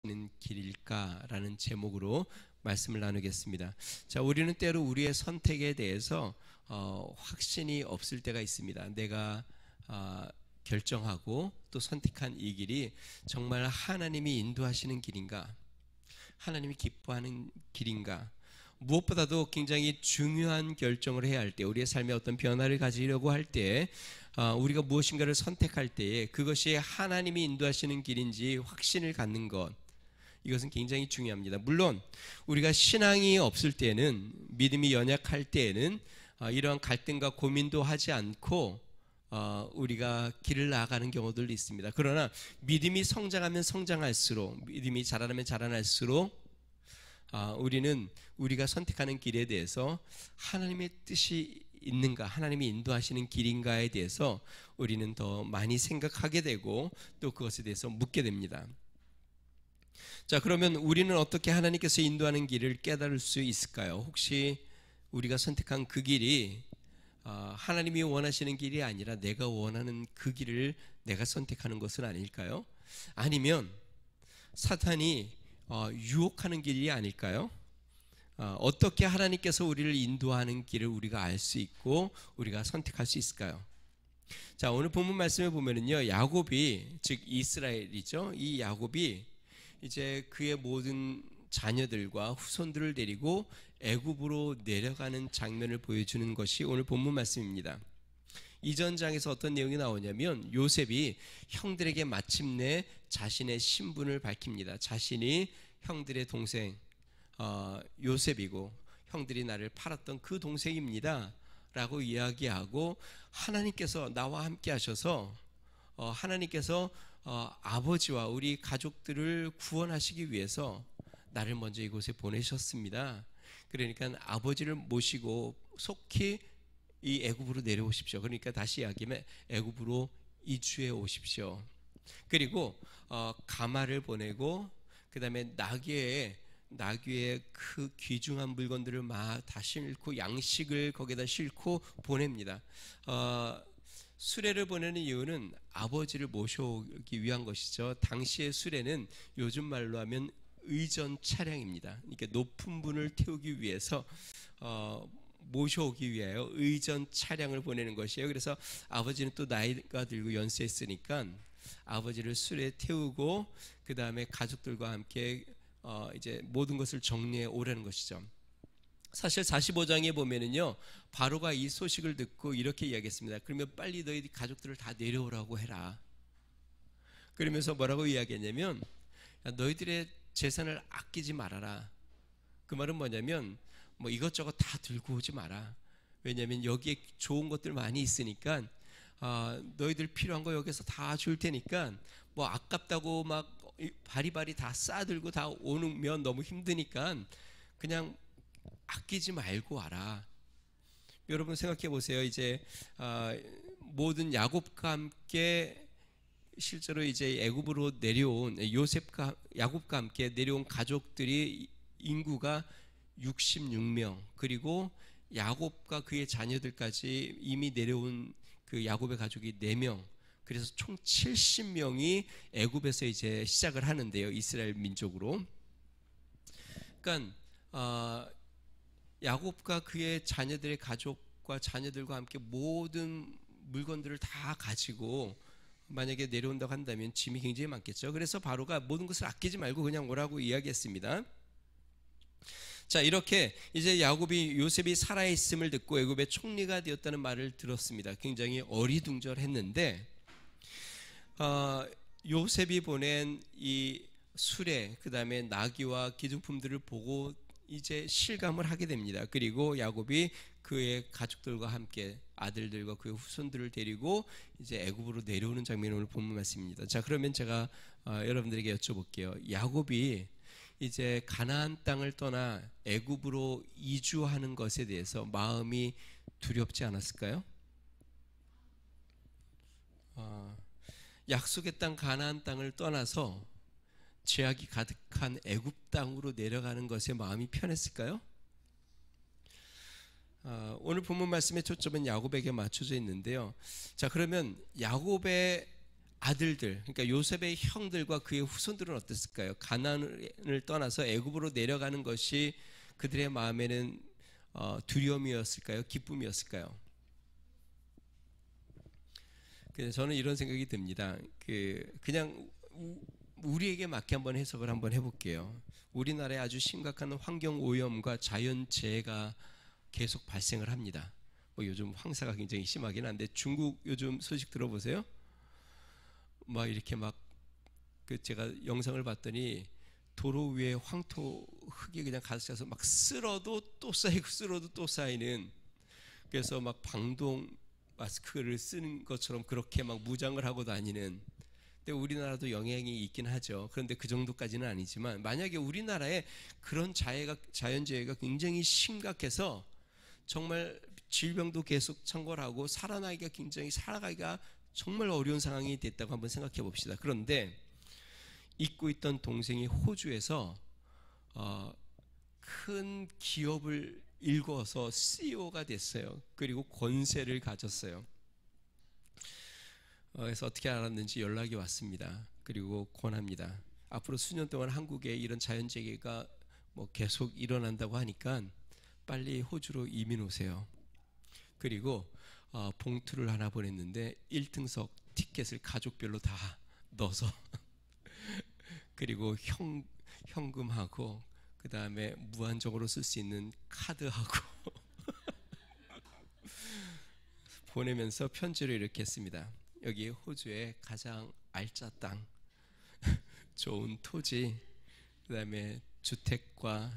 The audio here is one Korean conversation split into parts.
인도하시는 길일까라는 제목으로 말씀을 나누겠습니다. 자, 우리는 때로 우리의 선택에 대해서 확신이 없을 때가 있습니다. 내가 결정하고 또 선택한 이 길이 정말 하나님이 인도하시는 길인가, 하나님이 기뻐하는 길인가. 무엇보다도 굉장히 중요한 결정을 해야 할 때, 우리의 삶에 어떤 변화를 가지려고 할 때, 우리가 무엇인가를 선택할 때에 그것이 하나님이 인도하시는 길인지 확신을 갖는 것, 이것은 굉장히 중요합니다. 물론 우리가 신앙이 없을 때는, 믿음이 연약할 때에는 이러한 갈등과 고민도 하지 않고 우리가 길을 나아가는 경우들도 있습니다. 그러나 믿음이 성장하면 성장할수록, 믿음이 자라나면 자라날수록 우리는 우리가 선택하는 길에 대해서 하나님의 뜻이 있는가, 하나님이 인도하시는 길인가에 대해서 우리는 더 많이 생각하게 되고 또 그것에 대해서 묻게 됩니다. 자, 그러면 우리는 어떻게 하나님께서 인도하는 길을 깨달을 수 있을까요? 혹시 우리가 선택한 그 길이 하나님이 원하시는 길이 아니라 내가 원하는 그 길을 내가 선택하는 것은 아닐까요? 아니면 사탄이 유혹하는 길이 아닐까요? 어떻게 하나님께서 우리를 인도하는 길을 우리가 알 수 있고 우리가 선택할 수 있을까요? 자, 오늘 본문 말씀에 보면은요, 야곱이, 즉 이스라엘이죠, 이 야곱이 이제 그의 모든 자녀들과 후손들을 데리고 애굽으로 내려가는 장면을 보여주는 것이 오늘 본문 말씀입니다. 이전 장에서 어떤 내용이 나오냐면, 요셉이 형들에게 마침내 자신의 신분을 밝힙니다. 자신이 형들의 동생 요셉이고 형들이 나를 팔았던 그 동생입니다 라고 이야기하고, 하나님께서 나와 함께 하셔서 하나님께서 아버지와 우리 가족들을 구원하시기 위해서 나를 먼저 이곳에 보내셨습니다. 그러니까 아버지를 모시고 속히 이 애굽으로 내려오십시오. 그러니까 다시 이야기하면 애굽으로 이주해 오십시오. 그리고 가마를 보내고 그 다음에 나귀의 그 귀중한 물건들을 다 싣고 양식을 거기다 싣고 보냅니다. 수레를 보내는 이유는 아버지를 모셔오기 위한 것이죠. 당시의 수레는 요즘 말로 하면 의전 차량입니다. 그러니까 높은 분을 태우기 위해서 모셔오기 위하여 의전 차량을 보내는 것이에요. 그래서 아버지는 또 나이가 들고 연세했으니까 아버지를 수레에 태우고 그 다음에 가족들과 함께 이제 모든 것을 정리해 오라는 것이죠. 사실 45장에 보면은요, 바로가 이 소식을 듣고 이렇게 이야기했습니다. 그러면 빨리 너희 가족들을 다 내려오라고 해라. 그러면서 뭐라고 이야기했냐면, 너희들의 재산을 아끼지 말아라. 그 말은 뭐냐면, 뭐 이것저것 다 들고 오지 마라. 왜냐하면 여기에 좋은 것들 많이 있으니까 너희들 필요한 거 여기서 다 줄 테니까 뭐 아깝다고 막 바리바리 다 싸들고 다 오면 너무 힘드니까 그냥 아끼지 말고 와라. 여러분 생각해 보세요. 이제 모든 야곱과 함께 실제로 이제 애굽으로 내려온 야곱과 함께 내려온 가족들이 인구가 66명, 그리고 야곱과 그의 자녀들까지 이미 내려온 그 야곱의 가족이 4명, 그래서 총 70명이 애굽에서 이제 시작을 하는데요, 이스라엘 민족으로. 그러니까 야곱과 그의 자녀들의 가족과 자녀들과 함께 모든 물건들을 다 가지고 만약에 내려온다고 한다면 짐이 굉장히 많겠죠. 그래서 바로가 모든 것을 아끼지 말고 그냥 오라고 이야기했습니다. 자, 이렇게 이제 요셉이 살아있음을 듣고 애굽의 총리가 되었다는 말을 들었습니다. 굉장히 어리둥절했는데 요셉이 보낸 이 수레, 그 다음에 나귀와 기둥품들을 보고 이제 실감을 하게 됩니다. 그리고 야곱이 그의 가족들과 함께 아들들과 그의 후손들을 데리고 이제 애굽으로 내려오는 장면을 오늘 본문 말씀입니다. 자, 그러면 제가 여러분들에게 여쭤볼게요. 야곱이 이제 가나안 땅을 떠나 애굽으로 이주하는 것에 대해서 마음이 두렵지 않았을까요? 약속의 땅 가나안 땅을 떠나서 죄악이 가득한 애굽 땅으로 내려가는 것에 마음이 편했을까요? 오늘 본문 말씀의 초점은 야곱에게 맞춰져 있는데요. 자, 그러면 야곱의 아들들, 그러니까 요셉의 형들과 그의 후손들은 어땠을까요? 가나안을 떠나서 애굽으로 내려가는 것이 그들의 마음에는 두려움이었을까요? 기쁨이었을까요? 그래서 저는 이런 생각이 듭니다. 그냥 우리에게 맞게 한번 해석을 한번 해볼게요. 우리나라에 아주 심각한 환경 오염과 자연재해가 계속 발생을 합니다. 요즘 황사가 굉장히 심하긴 한데 중국 요즘 소식 들어보세요. 막 이렇게 제가 영상을 봤더니 도로 위에 황토 흙이 그냥 가득 차서 막 쓸어도 또 쌓이고 쓸어도 또 쌓이는, 그래서 막 방독 마스크를 쓰는 것처럼 그렇게 막 무장을 하고 다니는. 근데 우리나라도 영향이 있긴 하죠. 그런데 그 정도까지는 아니지만 만약에 우리나라에 그런 자연재해가 굉장히 심각해서 정말 질병도 계속 창궐하고 살아가기가 정말 어려운 상황이 됐다고 한번 생각해 봅시다. 그런데 잊고 있던 동생이 호주에서 큰 기업을 일궈서 CEO가 됐어요. 그리고 권세를 가졌어요. 그래서 어떻게 알았는지 연락이 왔습니다. 그리고 권합니다. 앞으로 수년 동안 한국에 이런 자연재해가 계속 일어난다고 하니까 빨리 호주로 이민 오세요. 그리고 봉투를 하나 보냈는데 1등석 티켓을 가족별로 다 넣어서 그리고 현금하고 그 다음에 무한정으로 쓸 수 있는 카드하고 보내면서 편지를 이렇게 했습니다. 여기 호주의 가장 알짜 땅, 좋은 토지, 그 다음에 주택과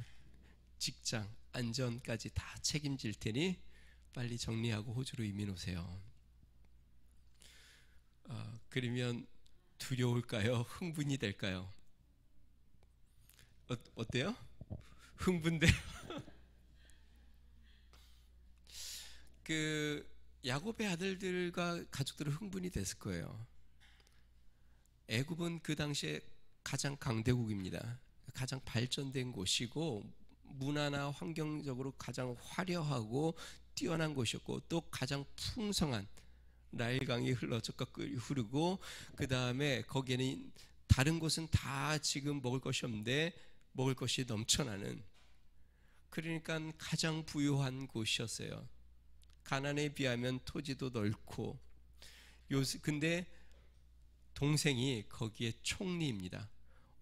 직장, 안전까지 다 책임질 테니 빨리 정리하고 호주로 이민 오세요. 그러면 두려울까요? 흥분이 될까요? 어때요? 흥분돼요. 야곱의 아들들과 가족들은 흥분이 됐을 거예요. 애굽은 그 당시에 가장 강대국입니다. 가장 발전된 곳이고 문화나 환경적으로 가장 화려하고 뛰어난 곳이었고 또 가장 풍성한 나일강이 흘러 저가 흐르고 그 다음에 거기에는 다른 곳은 다 지금 먹을 것이 없는데 먹을 것이 넘쳐나는, 그러니까 가장 부유한 곳이었어요. 가나안에 비하면 토지도 넓고. 근데 동생이 거기에 총리입니다.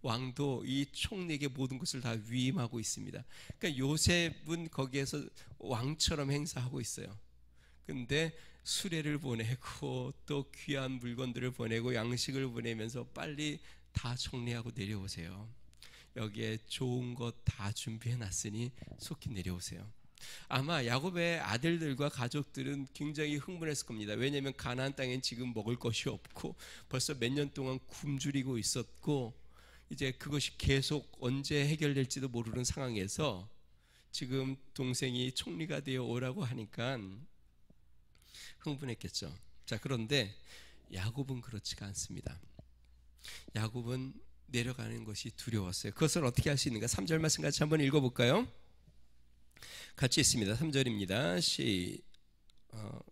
왕도 이 총리에게 모든 것을 다 위임하고 있습니다. 그러니까 요셉은 거기에서 왕처럼 행사하고 있어요. 근데 수레를 보내고 또 귀한 물건들을 보내고 양식을 보내면서 빨리 다 정리하고 내려오세요. 여기에 좋은 것 다 준비해 놨으니 속히 내려오세요. 아마 야곱의 아들들과 가족들은 굉장히 흥분했을 겁니다. 왜냐하면 가나안 땅엔 지금 먹을 것이 없고 벌써 몇 년 동안 굶주리고 있었고 이제 그것이 계속 언제 해결될지도 모르는 상황에서 지금 동생이 총리가 되어 오라고 하니까 흥분했겠죠. 자, 그런데 야곱은 그렇지가 않습니다. 야곱은 내려가는 것이 두려웠어요. 그것을 어떻게 할 수 있는가? 3절 말씀 같이 한번 읽어볼까요? 같이 있습니다. 3절입니다.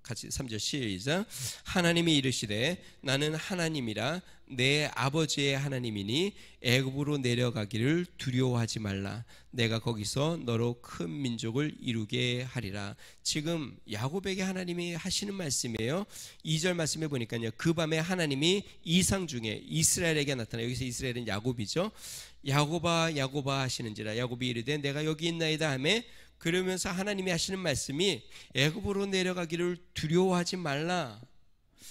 같이 3절 시작. 하나님이 이르시되 나는 하나님이라 내 아버지의 하나님이니 애굽으로 내려가기를 두려워하지 말라. 내가 거기서 너로 큰 민족을 이루게 하리라. 지금 야곱에게 하나님이 하시는 말씀이에요. 2절 말씀에 보니까요, 그 밤에 하나님이 이상 중에 이스라엘에게 나타나, 여기서 이스라엘은 야곱이죠. 야곱아 야곱아 하시는지라. 야곱이 이르되 내가 여기 있나이다 하매, 그러면서 하나님이 하시는 말씀이 애굽으로 내려가기를 두려워하지 말라.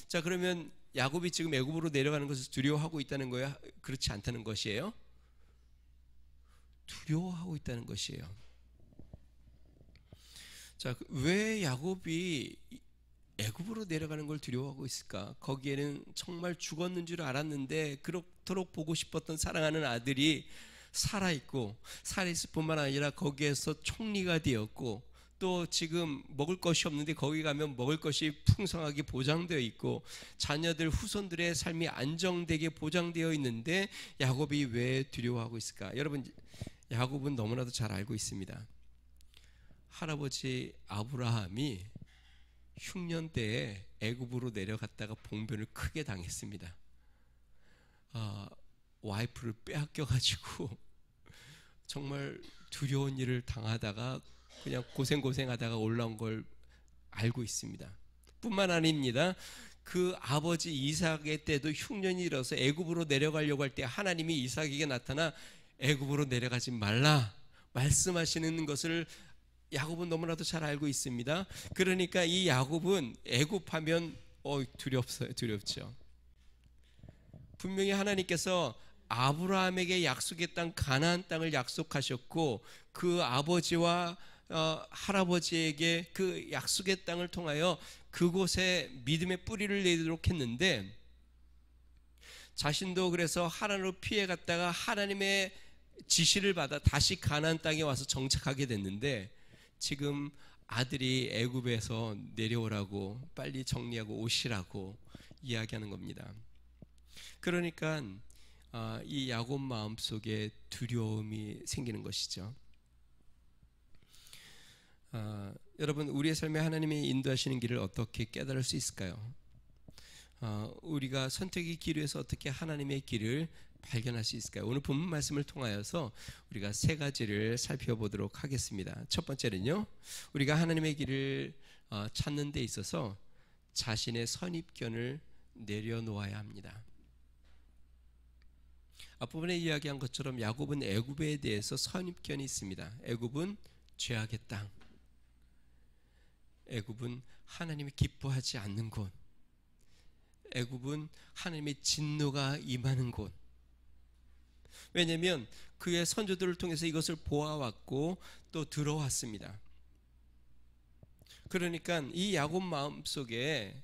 자, 그러면 야곱이 지금 애굽으로 내려가는 것을 두려워하고 있다는 거예요? 그렇지 않다는 것이에요? 두려워하고 있다는 것이에요. 자, 왜 야곱이 애굽으로 내려가는 걸 두려워하고 있을까? 거기에는 정말 죽었는 줄 알았는데 그렇도록 보고 싶었던 사랑하는 아들이 살아있고, 살아있을 뿐만 아니라 거기에서 총리가 되었고, 또 지금 먹을 것이 없는데 거기 가면 먹을 것이 풍성하게 보장되어 있고 자녀들 후손들의 삶이 안정되게 보장되어 있는데 야곱이 왜 두려워하고 있을까? 여러분, 야곱은 너무나도 잘 알고 있습니다. 할아버지 아브라함이 흉년 때에 애굽으로 내려갔다가 봉변을 크게 당했습니다. 와이프를 빼앗겨가지고 정말 두려운 일을 당하다가 그냥 고생하다가 올라온 걸 알고 있습니다. 뿐만 아닙니다. 그 아버지 이삭의 때도 흉년이 일어서 애굽으로 내려가려고 할 때 하나님이 이삭에게 나타나 애굽으로 내려가지 말라 말씀하시는 것을 야곱은 너무나도 잘 알고 있습니다. 그러니까 이 야곱은 애굽하면 두렵죠. 분명히 하나님께서 아브라함에게 약속의 땅 가나안 땅을 약속하셨고 그 아버지와 할아버지에게 그 약속의 땅을 통하여 그곳에 믿음의 뿌리를 내도록 했는데 자신도 그래서 하나님으로 피해갔다가 하나님의 지시를 받아 다시 가나안 땅에 와서 정착하게 됐는데 지금 아들이 애굽에서 내려오라고 빨리 정리하고 오시라고 이야기하는 겁니다. 그러니까 이 야곱 마음속에 두려움이 생기는 것이죠. 여러분 우리의 삶에 하나님이 인도하시는 길을 어떻게 깨달을 수 있을까요? 우리가 선택의 길에서 어떻게 하나님의 길을 발견할 수 있을까요? 오늘 본문 말씀을 통하여서 우리가 세 가지를 살펴보도록 하겠습니다. 첫 번째는요, 우리가 하나님의 길을 찾는 데 있어서 자신의 선입견을 내려놓아야 합니다. 앞부분에 이야기한 것처럼 야곱은 애굽에 대해서 선입견이 있습니다. 애굽은 죄악의 땅, 애굽은 하나님이 기뻐하지 않는 곳, 애굽은 하나님의 진노가 임하는 곳. 왜냐하면 그의 선조들을 통해서 이것을 보아왔고 또 들어왔습니다. 그러니까 이 야곱 마음속에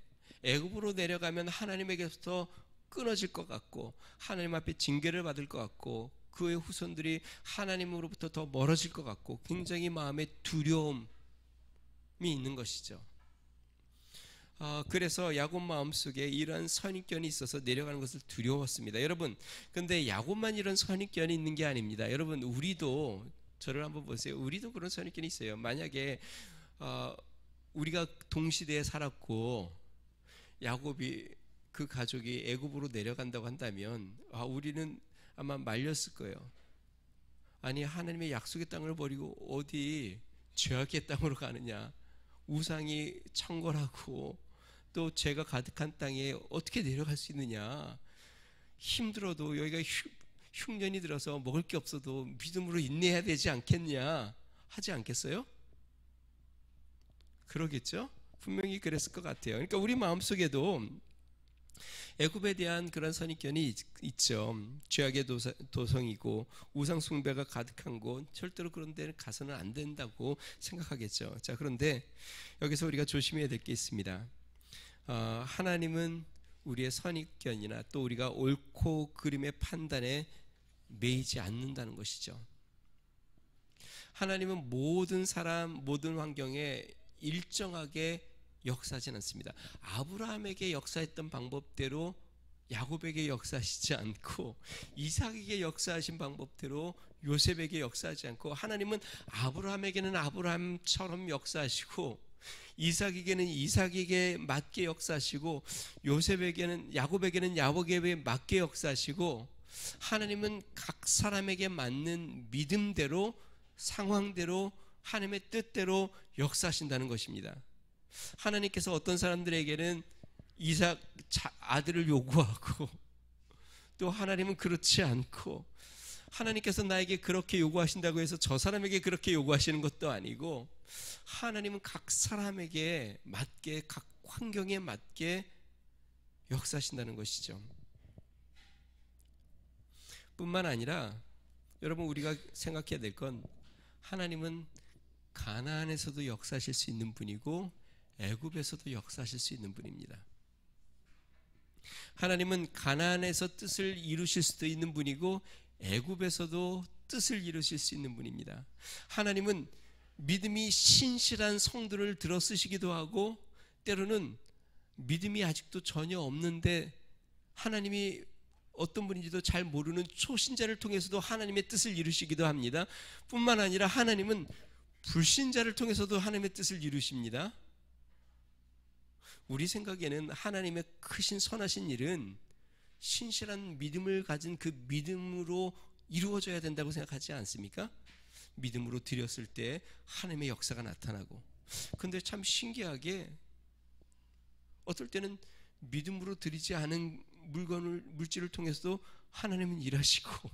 애굽으로 내려가면 하나님에게서 끊어질 것 같고 하나님 앞에 징계를 받을 것 같고 그의 후손들이 하나님으로부터 더 멀어질 것 같고 굉장히 마음에 두려움이 있는 것이죠. 그래서 야곱 마음속에 이러한 선입견이 있어서 내려가는 것을 두려웠습니다. 여러분, 근데 야곱만 이런 선입견이 있는 게 아닙니다. 여러분, 우리도 저를 한번 보세요. 우리도 그런 선입견이 있어요. 만약에 우리가 동시대에 살았고 야곱이 그 가족이 애굽으로 내려간다고 한다면 우리는 아마 말렸을 거예요. 아니 하나님의 약속의 땅을 버리고 어디 죄악의 땅으로 가느냐, 우상이 창궐하고 또 죄가 가득한 땅에 어떻게 내려갈 수 있느냐, 힘들어도 여기가 흉년이 들어서 먹을 게 없어도 믿음으로 인내해야 되지 않겠냐 하지 않겠어요? 그러겠죠? 분명히 그랬을 것 같아요. 그러니까 우리 마음속에도 애굽에 대한 그런 선입견이 있죠. 죄악의 도성이고 우상 숭배가 가득한 곳, 절대로 그런 데는 가서는 안 된다고 생각하겠죠. 자, 그런데 여기서 우리가 조심해야 될 게 있습니다. 하나님은 우리의 선입견이나 또 우리가 옳고 그름의 판단에 매이지 않는다는 것이죠. 하나님은 모든 사람, 모든 환경에 일정하게 역사하진 않습니다. 아브라함에게 역사했던 방법대로 야곱에게 역사하시지 않고 이삭에게 역사하신 방법대로 요셉에게 역사하지 않고 하나님은 아브라함에게는 아브라함처럼 역사하시고 이삭에게는 이삭에게 맞게 역사하시고 요셉에게는 야곱에게는 야곱에게 맞게 역사하시고 하나님은 각 사람에게 맞는 믿음대로 상황대로 하나님의 뜻대로 역사하신다는 것입니다. 하나님께서 어떤 사람들에게는 이삭 아들을 요구하고 또 하나님은 그렇지 않고 하나님께서 나에게 그렇게 요구하신다고 해서 저 사람에게 그렇게 요구하시는 것도 아니고 하나님은 각 사람에게 맞게 각 환경에 맞게 역사하신다는 것이죠. 뿐만 아니라 여러분 우리가 생각해야 될 건 하나님은 가나안에서도 역사하실 수 있는 분이고 애굽에서도 역사하실 수 있는 분입니다. 하나님은 가나안에서 뜻을 이루실 수도 있는 분이고 애굽에서도 뜻을 이루실 수 있는 분입니다. 하나님은 믿음이 신실한 성도를 들어 쓰시기도 하고 때로는 믿음이 아직도 전혀 없는데 하나님이 어떤 분인지도 잘 모르는 초신자를 통해서도 하나님의 뜻을 이루시기도 합니다. 뿐만 아니라 하나님은 불신자를 통해서도 하나님의 뜻을 이루십니다. 우리 생각에는 하나님의 크신 선하신 일은 신실한 믿음을 가진 그 믿음으로 이루어져야 된다고 생각하지 않습니까? 믿음으로 드렸을 때 하나님의 역사가 나타나고, 근데 참 신기하게 어떨 때는 믿음으로 드리지 않은 물질을 통해서도 하나님은 일하시고,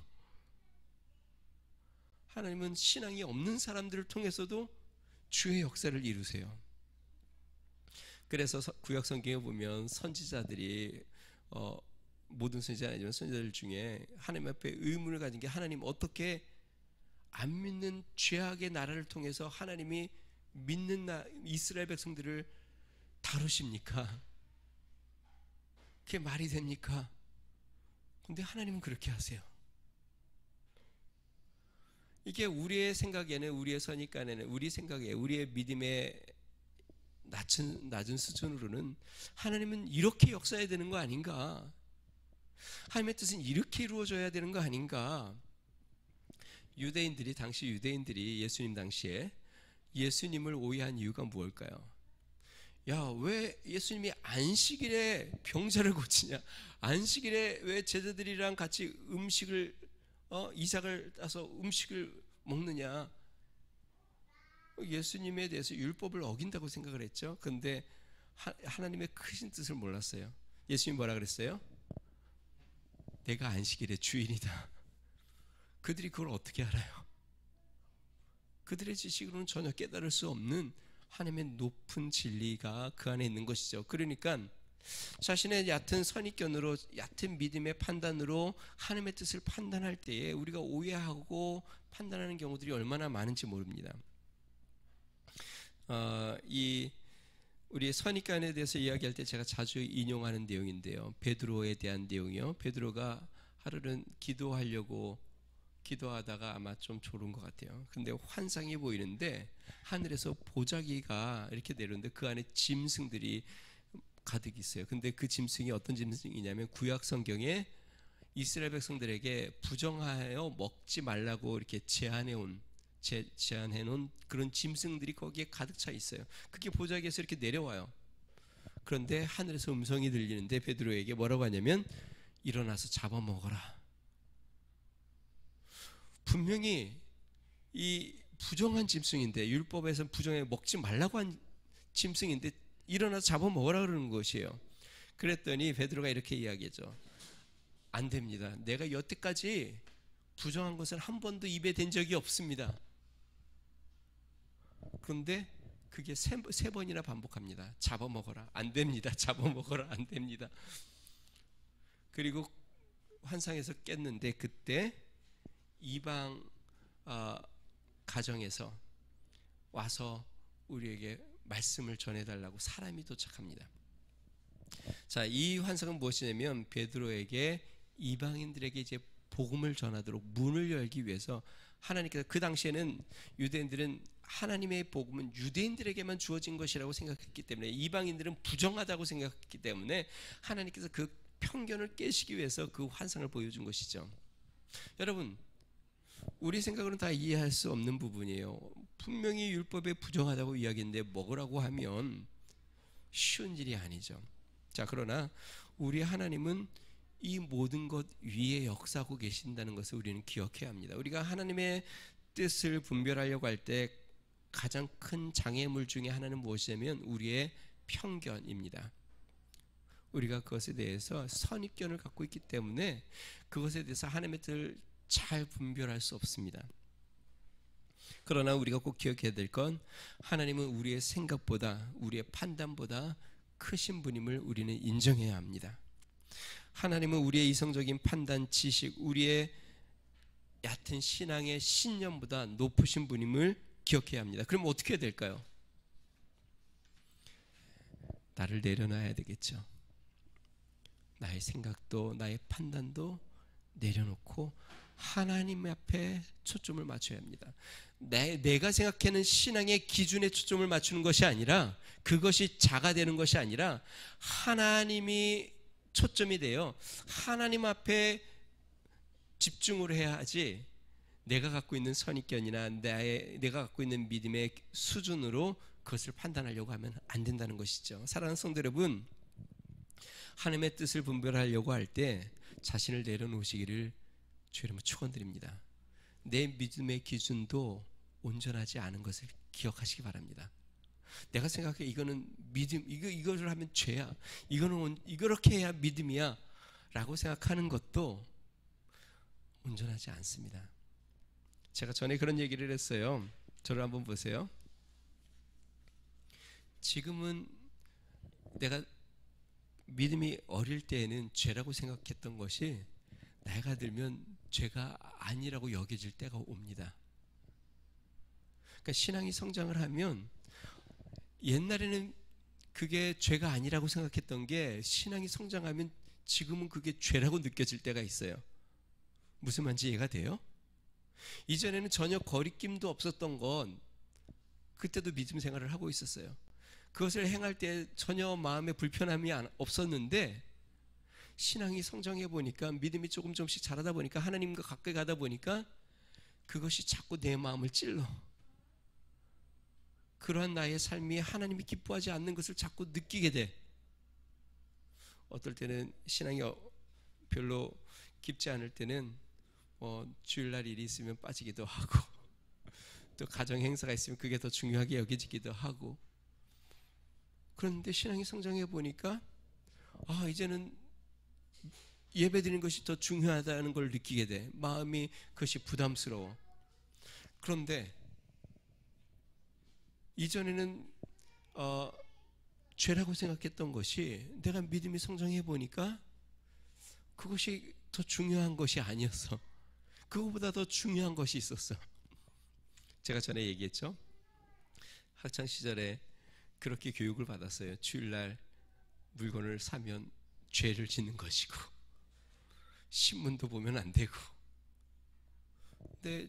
하나님은 신앙이 없는 사람들을 통해서도 주의 역사를 이루세요. 그래서 구약 성경에 보면 선지자들이 모든 선지자는 아니지만 선지자들 중에 하나님 앞에 의문을 가진 게, 하나님 어떻게 안 믿는 죄악의 나라를 통해서 하나님이 믿는 이스라엘 백성들을 다루십니까? 그게 말이 됩니까? 근데 하나님은 그렇게 하세요. 이게 우리의 생각에는, 우리의 선입관에는, 우리 생각에, 우리의 믿음의 낮은 수준으로는 하나님은 이렇게 역사해야 되는 거 아닌가? 하나님의 뜻은 이렇게 이루어져야 되는 거 아닌가? 당시 유대인들이 예수님 당시에 예수님을 오해한 이유가 무엇일까요? 야, 왜 예수님이 안식일에 병자를 고치냐? 안식일에 왜 제자들이랑 같이 이삭을 따서 음식을 먹느냐? 예수님에 대해서 율법을 어긴다고 생각을 했죠. 그런데 하나님의 크신 뜻을 몰랐어요. 예수님이 뭐라 그랬어요? 내가 안식일의 주인이다. 그들이 그걸 어떻게 알아요? 그들의 지식으로는 전혀 깨달을 수 없는 하나님의 높은 진리가 그 안에 있는 것이죠. 그러니까 자신의 얕은 선입견으로, 얕은 믿음의 판단으로 하나님의 뜻을 판단할 때에 우리가 오해하고 판단하는 경우들이 얼마나 많은지 모릅니다. 우리 선입견에 대해서 이야기할 때 제가 자주 인용하는 내용인데요, 베드로에 대한 내용이요. 베드로가 하루는 기도하다가 아마 좀 졸은 것 같아요. 근데 환상이 보이는데 하늘에서 보자기가 이렇게 내려오는데 그 안에 짐승들이 가득 있어요. 근데 그 짐승이 어떤 짐승이냐면, 구약 성경에 이스라엘 백성들에게 부정하여 먹지 말라고 이렇게 제한해 놓은 그런 짐승들이 거기에 가득 차 있어요. 그게 보자기에서 이렇게 내려와요. 그런데 하늘에서 음성이 들리는데 베드로에게 뭐라고 하냐면, 일어나서 잡아먹어라. 분명히 이 부정한 짐승인데, 율법에서는 부정해 먹지 말라고 한 짐승인데 일어나서 잡아먹으라 그러는 것이에요. 그랬더니 베드로가 이렇게 이야기했죠. 안 됩니다. 내가 여태까지 부정한 것은 한 번도 입에 댄 적이 없습니다. 그런데 그게 세 번이나 반복합니다. 잡아먹어라. 안 됩니다. 잡아먹어라. 안 됩니다. 그리고 환상에서 깼는데, 그때 이방 가정에서 와서 우리에게 말씀을 전해달라고 사람이 도착합니다. 자, 이 환상은 무엇이냐면, 베드로에게 이방인들에게 이제 복음을 전하도록 문을 열기 위해서 하나님께서, 그 당시에는 유대인들은 하나님의 복음은 유대인들에게만 주어진 것이라고 생각했기 때문에, 이방인들은 부정하다고 생각했기 때문에 하나님께서 그 편견을 깨시기 위해서 그 환상을 보여준 것이죠. 여러분, 우리 생각으로는 다 이해할 수 없는 부분이에요. 분명히 율법에 부정하다고 이야기했는데 먹으라고 하면 쉬운 일이 아니죠. 자, 그러나 우리 하나님은 이 모든 것 위에 역사하고 계신다는 것을 우리는 기억해야 합니다. 우리가 하나님의 뜻을 분별하려고 할 때 가장 큰 장애물 중에 하나는 무엇이냐면 우리의 편견입니다. 우리가 그것에 대해서 선입견을 갖고 있기 때문에 그것에 대해서 하나님의 뜻을 잘 분별할 수 없습니다. 그러나 우리가 꼭 기억해야 될 건, 하나님은 우리의 생각보다, 우리의 판단보다 크신 분임을 우리는 인정해야 합니다. 하나님은 우리의 이성적인 판단, 지식, 우리의 얕은 신앙의 신념보다 높으신 분임을 기억해야 합니다. 그럼 어떻게 해야 될까요? 나를 내려놔야 되겠죠. 나의 생각도 나의 판단도 내려놓고 하나님 앞에 초점을 맞춰야 합니다. 내가 생각하는 신앙의 기준에 초점을 맞추는 것이 아니라, 그것이 자가 되는 것이 아니라 하나님이 초점이 되어 하나님 앞에 집중을 해야 하지, 내가 갖고 있는 선입견이나 내가 갖고 있는 믿음의 수준으로 그것을 판단하려고 하면 안 된다는 것이죠. 사랑하는 성도 여러분, 하나님의 뜻을 분별하려고 할 때 자신을 내려놓으시기를 주의 이름으로 축원드립니다. 내 믿음의 기준도 온전하지 않은 것을 기억하시기 바랍니다. 내가 생각해 이거는 믿음, 이거를 하면 죄야, 이거는 이렇게 해야 믿음이야 라고 생각하는 것도 온전하지 않습니다. 제가 전에 그런 얘기를 했어요. 저를 한번 보세요. 지금은 내가 믿음이 어릴 때에는 죄라고 생각했던 것이 나이가 들면 죄가 아니라고 여겨질 때가 옵니다. 그러니까 신앙이 성장을 하면 옛날에는 그게 죄가 아니라고 생각했던 게 신앙이 성장하면 지금은 그게 죄라고 느껴질 때가 있어요. 무슨 말인지 이해가 돼요? 이전에는 전혀 거리낌도 없었던 건 그때도 믿음 생활을 하고 있었어요. 그것을 행할 때 전혀 마음에 불편함이 없었는데 신앙이 성장해 보니까, 믿음이 조금씩 자라다 보니까, 하나님과 가까이 가다 보니까 그것이 자꾸 내 마음을 찔러. 그러한 나의 삶이 하나님이 기뻐하지 않는 것을 자꾸 느끼게 돼. 어떨 때는 신앙이 별로 깊지 않을 때는 주일날 일이 있으면 빠지기도 하고, 또 가정 행사가 있으면 그게 더 중요하게 여겨지기도 하고. 그런데 신앙이 성장해 보니까 이제는 예배드리는 것이 더 중요하다는 걸 느끼게 돼. 마음이 그것이 부담스러워. 그런데 이전에는 죄라고 생각했던 것이 내가 믿음이 성장해 보니까 그것이 더 중요한 것이 아니었어. 그거보다 더 중요한 것이 있었어. 제가 전에 얘기했죠. 학창 시절에 그렇게 교육을 받았어요. 주일날 물건을 사면 죄를 짓는 것이고 신문도 보면 안 되고. 근데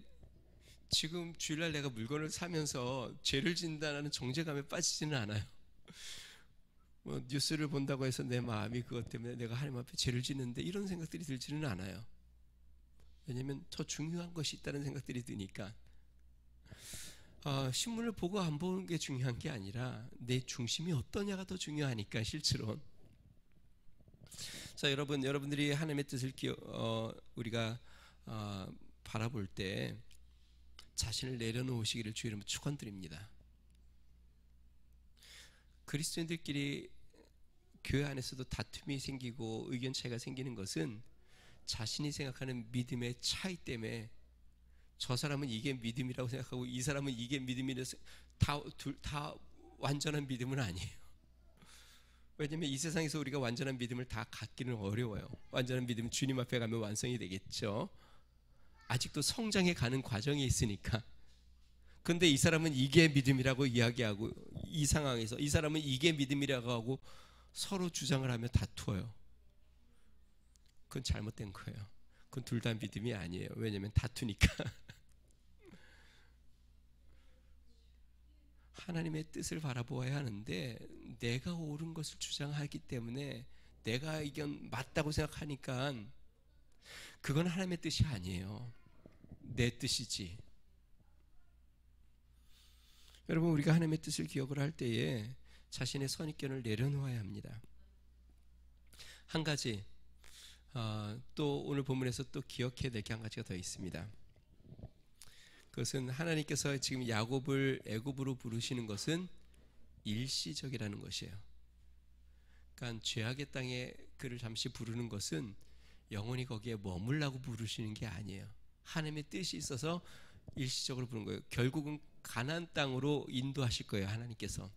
지금 주일날 내가 물건을 사면서 죄를 짓는다는 정죄감에 빠지지는 않아요. 뉴스를 본다고 해서 내 마음이 그것 때문에 내가 하나님 앞에 죄를 짓는데 이런 생각들이 들지는 않아요. 왜냐하면 더 중요한 것이 있다는 생각들이 드니까. 신문을 보고 안 보는 게 중요한 게 아니라 내 중심이 어떠냐가 더 중요하니까, 실제로. 자, 여러분들이 하나님의 뜻을 우리가 바라볼 때 자신을 내려놓으시기를 주의 이름으로 축원드립니다. 그리스도인들끼리 교회 안에서도 다툼이 생기고 의견 차이가 생기는 것은 자신이 생각하는 믿음의 차이 때문에, 저 사람은 이게 믿음이라고 생각하고 이 사람은 이게 믿음이라서 다 완전한 믿음은 아니에요. 왜냐하면 이 세상에서 우리가 완전한 믿음을 다 갖기는 어려워요. 완전한 믿음은 주님 앞에 가면 완성이 되겠죠. 아직도 성장해 가는 과정이 있으니까. 그런데 이 사람은 이게 믿음이라고 이야기하고, 이 상황에서 이 사람은 이게 믿음이라고 하고 서로 주장을 하며 다투어요. 그건 잘못된 거예요. 그건 둘 다 믿음이 아니에요. 왜냐하면 다투니까. 하나님의 뜻을 바라보아야 하는데 내가 옳은 것을 주장하기 때문에, 내가 이건 맞다고 생각하니까 그건 하나님의 뜻이 아니에요. 내 뜻이지. 여러분, 우리가 하나님의 뜻을 기억을 할 때에 자신의 선입견을 내려놓아야 합니다. 한 가지 또 오늘 본문에서 또 기억해야 될 게 한 가지가 더 있습니다. 그것은 하나님께서 지금 야곱을 애굽으로 부르시는 것은 일시적이라는 것이에요. 그러니까 죄악의 땅에 그를 잠시 부르는 것은 영원히 거기에 머물라고 부르시는 게 아니에요. 하나님의 뜻이 있어서 일시적으로 부른 거예요. 결국은 가나안 땅으로 인도하실 거예요, 하나님께서.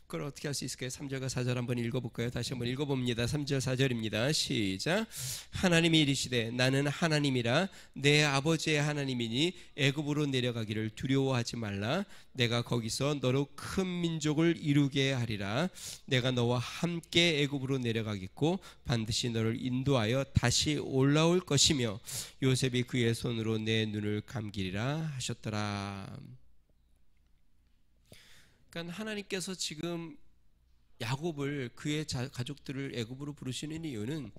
그걸 어떻게 할 수 있을까요? 3절과 4절 한번 읽어볼까요? 다시 한번 읽어봅니다. 3절 4절입니다. 시작. 하나님이 이르시되 나는 하나님이라 내 아버지의 하나님이니 애굽으로 내려가기를 두려워하지 말라. 내가 거기서 너로 큰 민족을 이루게 하리라. 내가 너와 함께 애굽으로 내려가겠고 반드시 너를 인도하여 다시 올라올 것이며 요셉이 그의 손으로 내 눈을 감기리라 하셨더라. 그러니까 하나님께서 지금 야곱을, 그의 가족들을 애굽으로 부르시는 이유는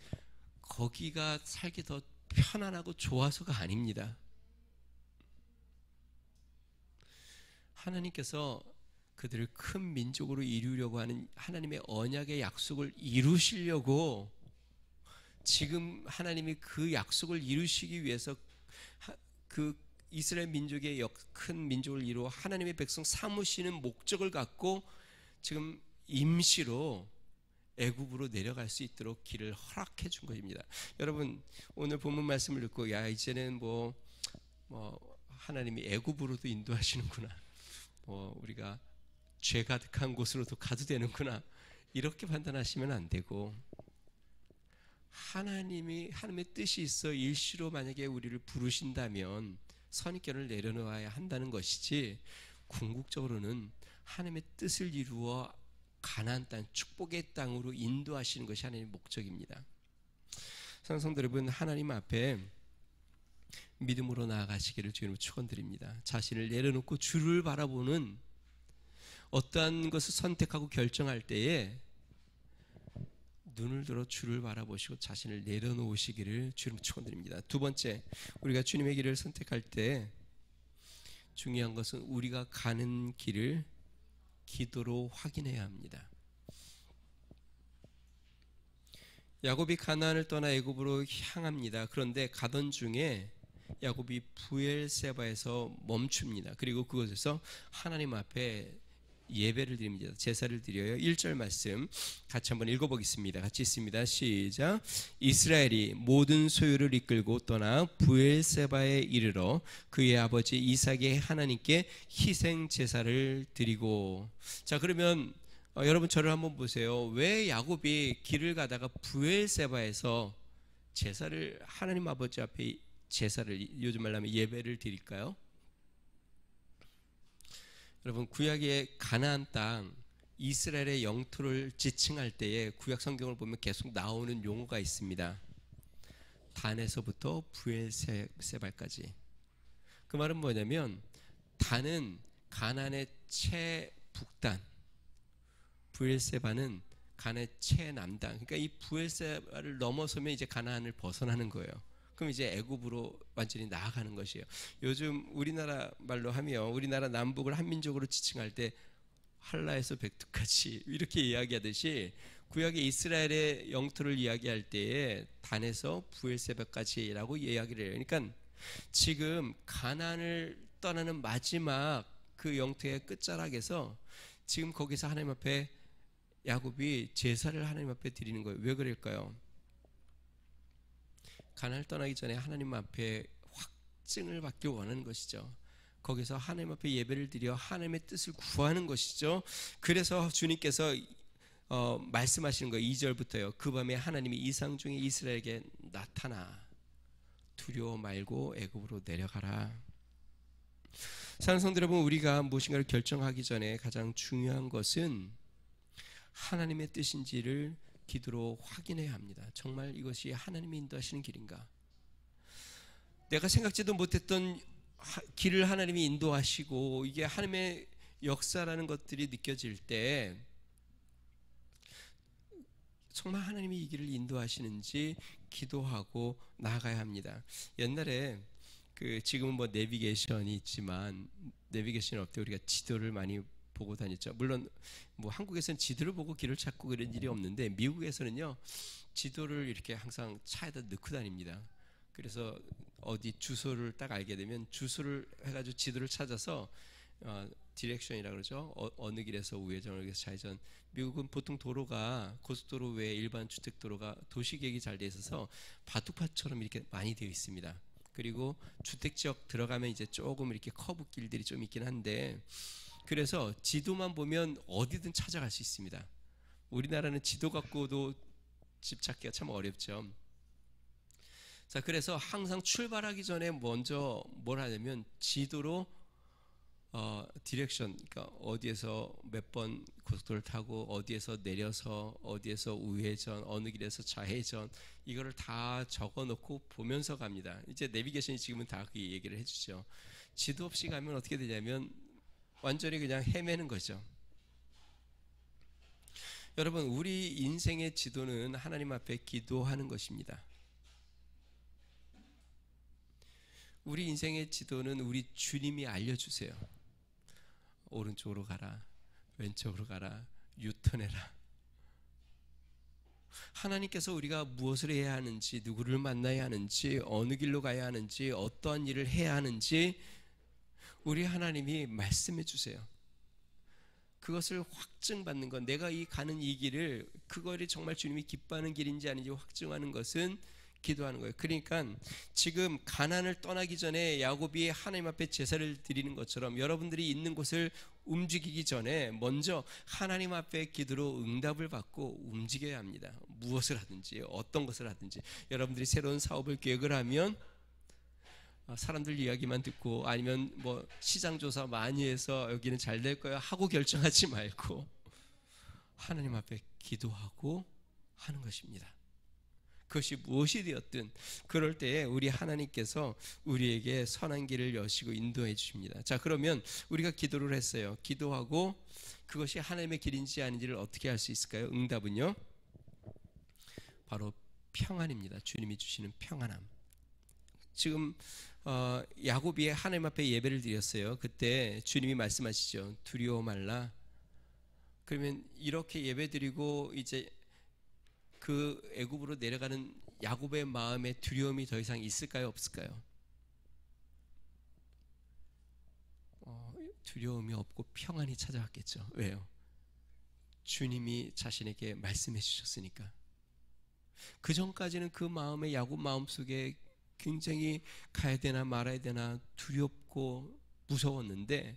거기가 살기 더 편안하고 좋아서가 아닙니다. 하나님께서 그들을 큰 민족으로 이루려고 하는 하나님의 언약의 약속을 이루시려고 지금 하나님이 그 약속을 이루시기 위해서 그 이스라엘 민족의 큰 민족을 이루어 하나님의 백성 삼으시는 목적을 갖고 지금 임시로 애굽으로 내려갈 수 있도록 길을 허락해 준 것입니다. 여러분 오늘 본문 말씀을 듣고 야 이제는 뭐 하나님이 애굽으로도 인도하시는구나, 우리가 죄 가득한 곳으로도 가도 되는구나, 이렇게 판단하시면 안 되고, 하나님의 뜻이 있어 일시로 만약에 우리를 부르신다면 선입견을 내려놓아야 한다는 것이지, 궁극적으로는 하나님의 뜻을 이루어 가나안 땅, 축복의 땅으로 인도하시는 것이 하나님의 목적입니다. 사랑하는 성도 여러분, 하나님 앞에 믿음으로 나아가시기를 주님으로 축원드립니다. 자신을 내려놓고 주를 바라보는 어떠한 것을 선택하고 결정할 때에 눈을 들어 주를 바라보시고 자신을 내려놓으시기를 주님으로 축원드립니다. 두 번째, 우리가 주님의 길을 선택할 때 중요한 것은 우리가 가는 길을 기도로 확인해야 합니다. 야곱이 가나안을 떠나 애굽으로 향합니다. 그런데 가던 중에 야곱이 브엘세바에서 멈춥니다. 그리고 그곳에서 하나님 앞에 예배를 드립니다. 제사를 드려요. 1절 말씀 같이 한번 읽어보겠습니다. 같이 있습니다. 시작. 이스라엘이 모든 소유를 이끌고 떠나 브엘세바에 이르러 그의 아버지 이삭의 하나님께 희생 제사를 드리고. 자, 그러면 여러분 저를 한번 보세요. 왜 야곱이 길을 가다가 브엘세바에서 제사를, 하나님 아버지 앞에 제사를, 요즘 말로 하면 예배를 드릴까요? 여러분 구약의 가나안 땅, 이스라엘의 영토를 지칭할 때에 구약 성경을 보면 계속 나오는 용어가 있습니다. 단에서부터 브엘세바까지. 그 말은 뭐냐면 단은 가나안의 최북단, 브엘세바는 가나안의 최남단. 그러니까 이 브엘세바를 넘어서면 이제 가나안을 벗어나는 거예요. 그럼 이제 애굽으로 완전히 나아가는 것이에요. 요즘 우리나라 말로 하면 우리나라 남북을 한민족으로 지칭할 때 한라에서 백두까지 이렇게 이야기하듯이 구약의 이스라엘의 영토를 이야기할 때에 단에서 브엘세바까지라고 이야기를 해요. 그러니까 지금 가나안을 떠나는 마지막 그 영토의 끝자락에서 지금 거기서 하나님 앞에 야곱이 제사를 하나님 앞에 드리는 거예요. 왜 그럴까요? 가나안을 떠나기 전에 하나님 앞에 확증을 받기 원하는 것이죠. 거기서 하나님 앞에 예배를 드려 하나님의 뜻을 구하는 것이죠. 그래서 주님께서 말씀하시는 거예요. 2절부터요. 그 밤에 하나님이 이상 중에 이스라엘에게 나타나 두려워 말고 애굽으로 내려가라. 사랑하는 성도 여러분, 우리가 무엇인가를 결정하기 전에 가장 중요한 것은 하나님의 뜻인지를 기도로 확인해야 합니다. 정말 이것이 하나님이 인도하시는 길인가? 내가 생각지도 못했던 길을 하나님이 인도하시고 이게 하나님의 역사라는 것들이 느껴질 때 정말 하나님이 이 길을 인도하시는지 기도하고 나아가야 합니다. 옛날에 지금은 뭐 내비게이션이 있지만 내비게이션 없을 때 우리가 지도를 많이 보고 다녔죠. 물론 뭐 한국에서는 지도를 보고 길을 찾고 그런 일이 없는데 미국에서는요 지도를 이렇게 항상 차에다 넣고 다닙니다. 그래서 어디 주소를 딱 알게 되면 주소를 해가지고 지도를 찾아서 디렉션이라고 그러죠. 어느 길에서 우회전, 어느 길에서 좌회전. 미국은 보통 도로가 고속도로 외에 일반 주택도로가 도시계획이 잘 돼 있어서 바둑판처럼 이렇게 많이 되어 있습니다. 그리고 주택지역 들어가면 이제 조금 이렇게 커브 길들이 좀 있긴 한데, 그래서 지도만 보면 어디든 찾아갈 수 있습니다. 우리나라는 지도 갖고도 집 찾기가 참 어렵죠. 자, 그래서 항상 출발하기 전에 먼저 뭘 하냐면 지도로 디렉션, 그러니까 어디에서 몇 번 고속도로를 타고 어디에서 내려서 어디에서 우회전, 어느 길에서 좌회전, 이거를 다 적어놓고 보면서 갑니다. 이제 내비게이션이 지금은 다 그 얘기를 해주죠. 지도 없이 가면 어떻게 되냐면 완전히 그냥 헤매는 거죠. 여러분, 우리 인생의 지도는 하나님 앞에 기도하는 것입니다. 우리 인생의 지도는 우리 주님이 알려주세요. 오른쪽으로 가라, 왼쪽으로 가라, 유턴해라. 하나님께서 우리가 무엇을 해야 하는지, 누구를 만나야 하는지, 어느 길로 가야 하는지, 어떠한 일을 해야 하는지 우리 하나님이 말씀해 주세요. 그것을 확증받는 것, 내가 가는 이 길을, 그거를 정말 주님이 기뻐하는 길인지 아닌지 확증하는 것은 기도하는 거예요. 그러니까 지금 가나안을 떠나기 전에 야곱이 하나님 앞에 제사를 드리는 것처럼 여러분들이 있는 곳을 움직이기 전에 먼저 하나님 앞에 기도로 응답을 받고 움직여야 합니다. 무엇을 하든지 어떤 것을 하든지. 여러분들이 새로운 사업을 계획을 하면 사람들 이야기만 듣고 아니면 뭐 시장 조사 많이 해서 여기는 잘 될 거야 하고 결정하지 말고 하나님 앞에 기도하고 하는 것입니다. 그것이 무엇이 되었든 그럴 때에 우리 하나님께서 우리에게 선한 길을 여시고 인도해 주십니다. 자, 그러면 우리가 기도를 했어요. 기도하고 그것이 하나님의 길인지 아닌지를 어떻게 알 수 있을까요? 응답은요, 바로 평안입니다. 주님이 주시는 평안함. 지금 야곱이 하나님 앞에 예배를 드렸어요. 그때 주님이 말씀하시죠. 두려워 말라. 그러면 이렇게 예배드리고 이제 그 애굽으로 내려가는 야곱의 마음에 두려움이 더 이상 있을까요? 없을까요? 두려움이 없고 평안이 찾아왔겠죠. 왜요? 주님이 자신에게 말씀해 주셨으니까. 그 전까지는 그 마음에, 야곱 마음속에 굉장히 가야 되나 말아야 되나 두렵고 무서웠는데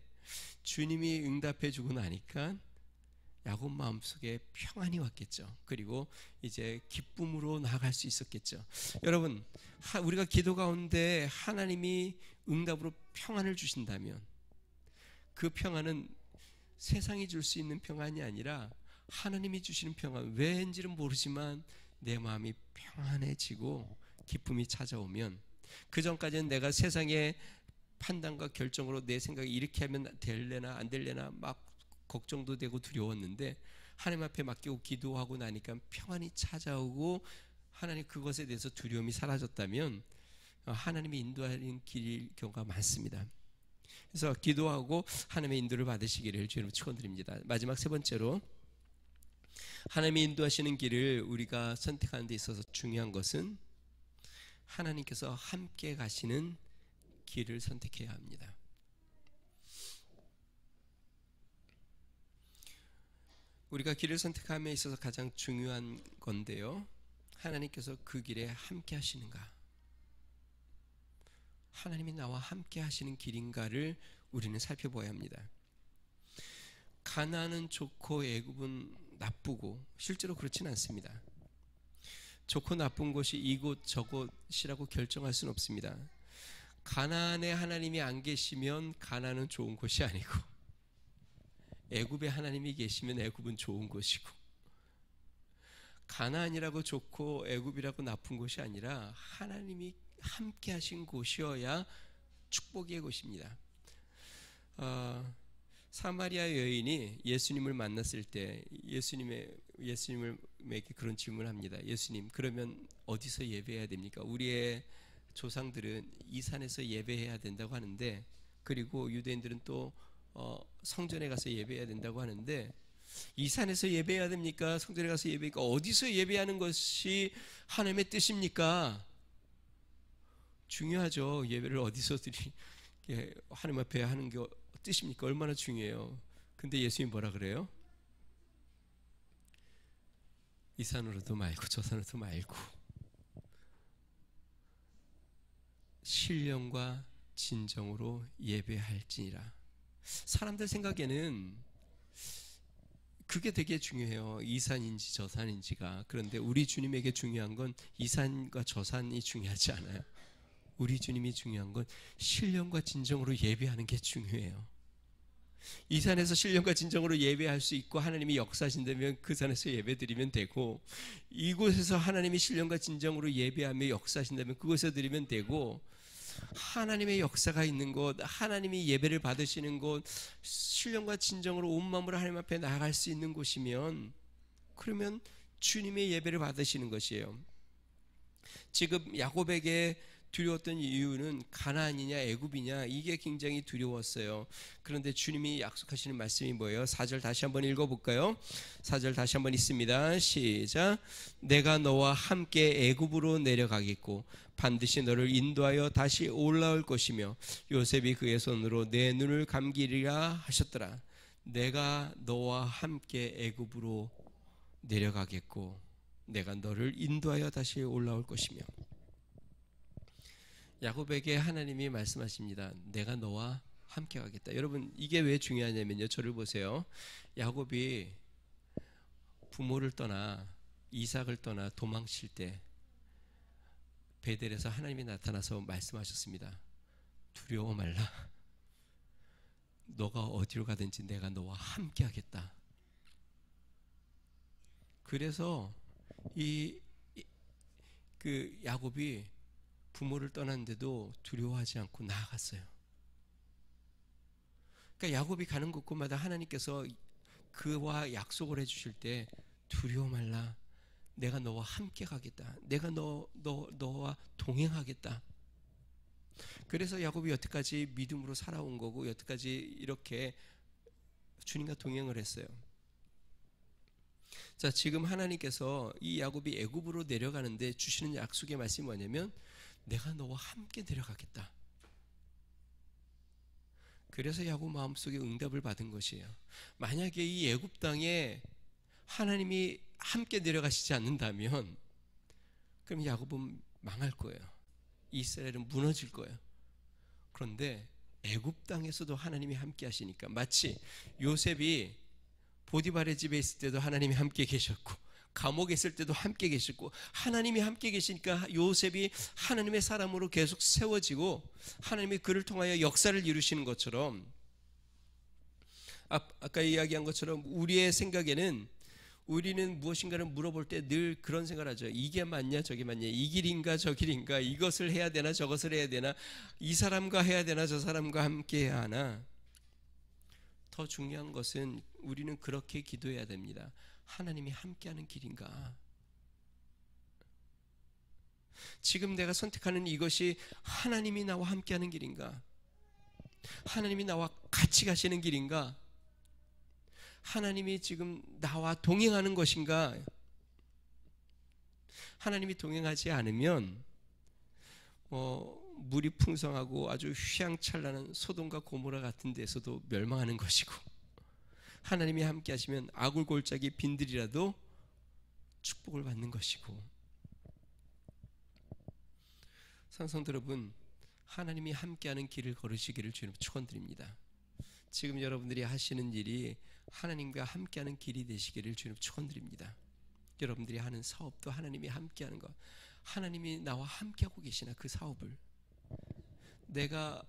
주님이 응답해 주고 나니까 야곱 마음속에 평안이 왔겠죠. 그리고 이제 기쁨으로 나아갈 수 있었겠죠. 여러분, 우리가 기도 가운데 하나님이 응답으로 평안을 주신다면 그 평안은 세상이 줄 수 있는 평안이 아니라 하나님이 주시는 평안, 왜인지는 모르지만 내 마음이 평안해지고 기쁨이 찾아오면, 그 전까지는 내가 세상의 판단과 결정으로 내 생각이 이렇게 하면 될래나 안 될래나 막 걱정도 되고 두려웠는데 하나님 앞에 맡기고 기도하고 나니까 평안이 찾아오고 하나님 그것에 대해서 두려움이 사라졌다면 하나님이 인도하는 길일 경우가 많습니다. 그래서 기도하고 하나님의 인도를 받으시기를 주님으로 축원드립니다. 마지막 세 번째로, 하나님이 인도하시는 길을 우리가 선택하는 데 있어서 중요한 것은 하나님께서 함께 가시는 길을 선택해야 합니다. 우리가 길을 선택함에 있어서 가장 중요한 건데요, 하나님께서 그 길에 함께 하시는가, 하나님이 나와 함께 하시는 길인가를 우리는 살펴봐야 합니다. 가나안은 좋고 애굽은 나쁘고 실제로 그렇지는 않습니다. 좋고 나쁜 곳이 이곳 저곳이라고 결정할 수는 없습니다. 가나안에 하나님이 안 계시면 가나안은 좋은 곳이 아니고, 애굽에 하나님이 계시면 애굽은 좋은 곳이고, 가나안이라고 좋고 애굽이라고 나쁜 곳이 아니라 하나님이 함께 하신 곳이어야 축복의 곳입니다. 사마리아 여인이 예수님을 만났을 때 예수님에게 그런 질문을 합니다. 예수님, 그러면 어디서 예배해야 됩니까? 우리의 조상들은 이 산에서 예배해야 된다고 하는데, 그리고 유대인들은 또 성전에 가서 예배해야 된다고 하는데, 이 산에서 예배해야 됩니까? 성전에 가서 예배니까 어디서 예배하는 것이 하나님의 뜻입니까? 중요하죠. 예배를 어디서 하나님 앞에 하는 게 뜻입니까? 얼마나 중요해요. 근데 예수님이 뭐라 그래요? 이 산으로도 말고 저 산으로도 말고 신령과 진정으로 예배할지니라. 사람들 생각에는 그게 되게 중요해요. 이 산인지 저 산인지가. 그런데 우리 주님에게 중요한 건 이 산과 저 산이 중요하지 않아요. 우리 주님이 중요한 건 신령과 진정으로 예배하는 게 중요해요. 이 산에서 신령과 진정으로 예배할 수 있고 하나님이 역사하신다면 그 산에서 예배드리면 되고, 이곳에서 하나님이 신령과 진정으로 예배하며 역사하신다면 그곳에서 드리면 되고, 하나님의 역사가 있는 곳, 하나님이 예배를 받으시는 곳, 신령과 진정으로 온 마음으로 하나님 앞에 나아갈 수 있는 곳이면, 그러면 주님의 예배를 받으시는 것이에요. 지금 야곱에게 두려웠던 이유는 가나안이냐 애굽이냐 이게 굉장히 두려웠어요. 그런데 주님이 약속하시는 말씀이 뭐예요? 4절 다시 한번 읽어볼까요? 4절 다시 한번 있습니다. 시작. 내가 너와 함께 애굽으로 내려가겠고 반드시 너를 인도하여 다시 올라올 것이며 요셉이 그의 손으로 내 눈을 감기리라 하셨더라. 내가 너와 함께 애굽으로 내려가겠고 내가 너를 인도하여 다시 올라올 것이며. 야곱에게 하나님이 말씀하십니다. 내가 너와 함께 가겠다. 여러분 이게 왜 중요하냐면요. 저를 보세요. 야곱이 부모를 떠나 이삭을 떠나 도망칠 때 베델에서 하나님이 나타나서 말씀하셨습니다. 두려워 말라. 너가 어디로 가든지 내가 너와 함께 하겠다. 그래서 그 야곱이 부모를 떠났는데도 두려워하지 않고 나아갔어요. 그러니까 야곱이 가는 곳곳마다 하나님께서 그와 약속을 해주실 때 두려워 말라. 내가 너와 함께 가겠다. 내가 너와 동행하겠다. 그래서 야곱이 여태까지 믿음으로 살아온 거고 여태까지 이렇게 주님과 동행을 했어요. 자, 지금 하나님께서 이 야곱이 애굽으로 내려가는데 주시는 약속의 말씀이 뭐냐면 내가 너와 함께 내려가겠다. 그래서 야곱 마음속에 응답을 받은 것이에요. 만약에 이 애굽 땅에 하나님이 함께 내려가시지 않는다면 그럼 야곱은 망할 거예요. 이스라엘은 무너질 거예요. 그런데 애굽 땅에서도 하나님이 함께 하시니까 마치 요셉이 보디발의 집에 있을 때도 하나님이 함께 계셨고 감옥에 있을 때도 함께 계셨고 하나님이 함께 계시니까 요셉이 하나님의 사람으로 계속 세워지고 하나님이 그를 통하여 역사를 이루시는 것처럼 아까 이야기한 것처럼 우리의 생각에는 우리는 무엇인가를 물어볼 때 늘 그런 생각을 하죠. 이게 맞냐 저게 맞냐 이 길인가 저 길인가 이것을 해야 되나 저것을 해야 되나 이 사람과 해야 되나 저 사람과 함께 해야 하나. 더 중요한 것은 우리는 그렇게 기도해야 됩니다. 하나님이 함께하는 길인가? 지금 내가 선택하는 이것이 하나님이 나와 함께하는 길인가? 하나님이 나와 같이 가시는 길인가? 하나님이 지금 나와 동행하는 것인가? 하나님이 동행하지 않으면 물이 풍성하고 아주 휘황찬란한 소돔과 고모라 같은 데서도 멸망하는 것이고 하나님이 함께 하시면 아굴골짜기 빈들이라도 축복을 받는 것이고. 성도 여러분, 하나님이 함께하는 길을 걸으시기를 주님 축원드립니다. 지금 여러분들이 하시는 일이 하나님과 함께하는 길이 되시기를 주님 축원드립니다. 여러분들이 하는 사업도 하나님이 함께하는 것, 하나님이 나와 함께하고 계시나 그 사업을 내가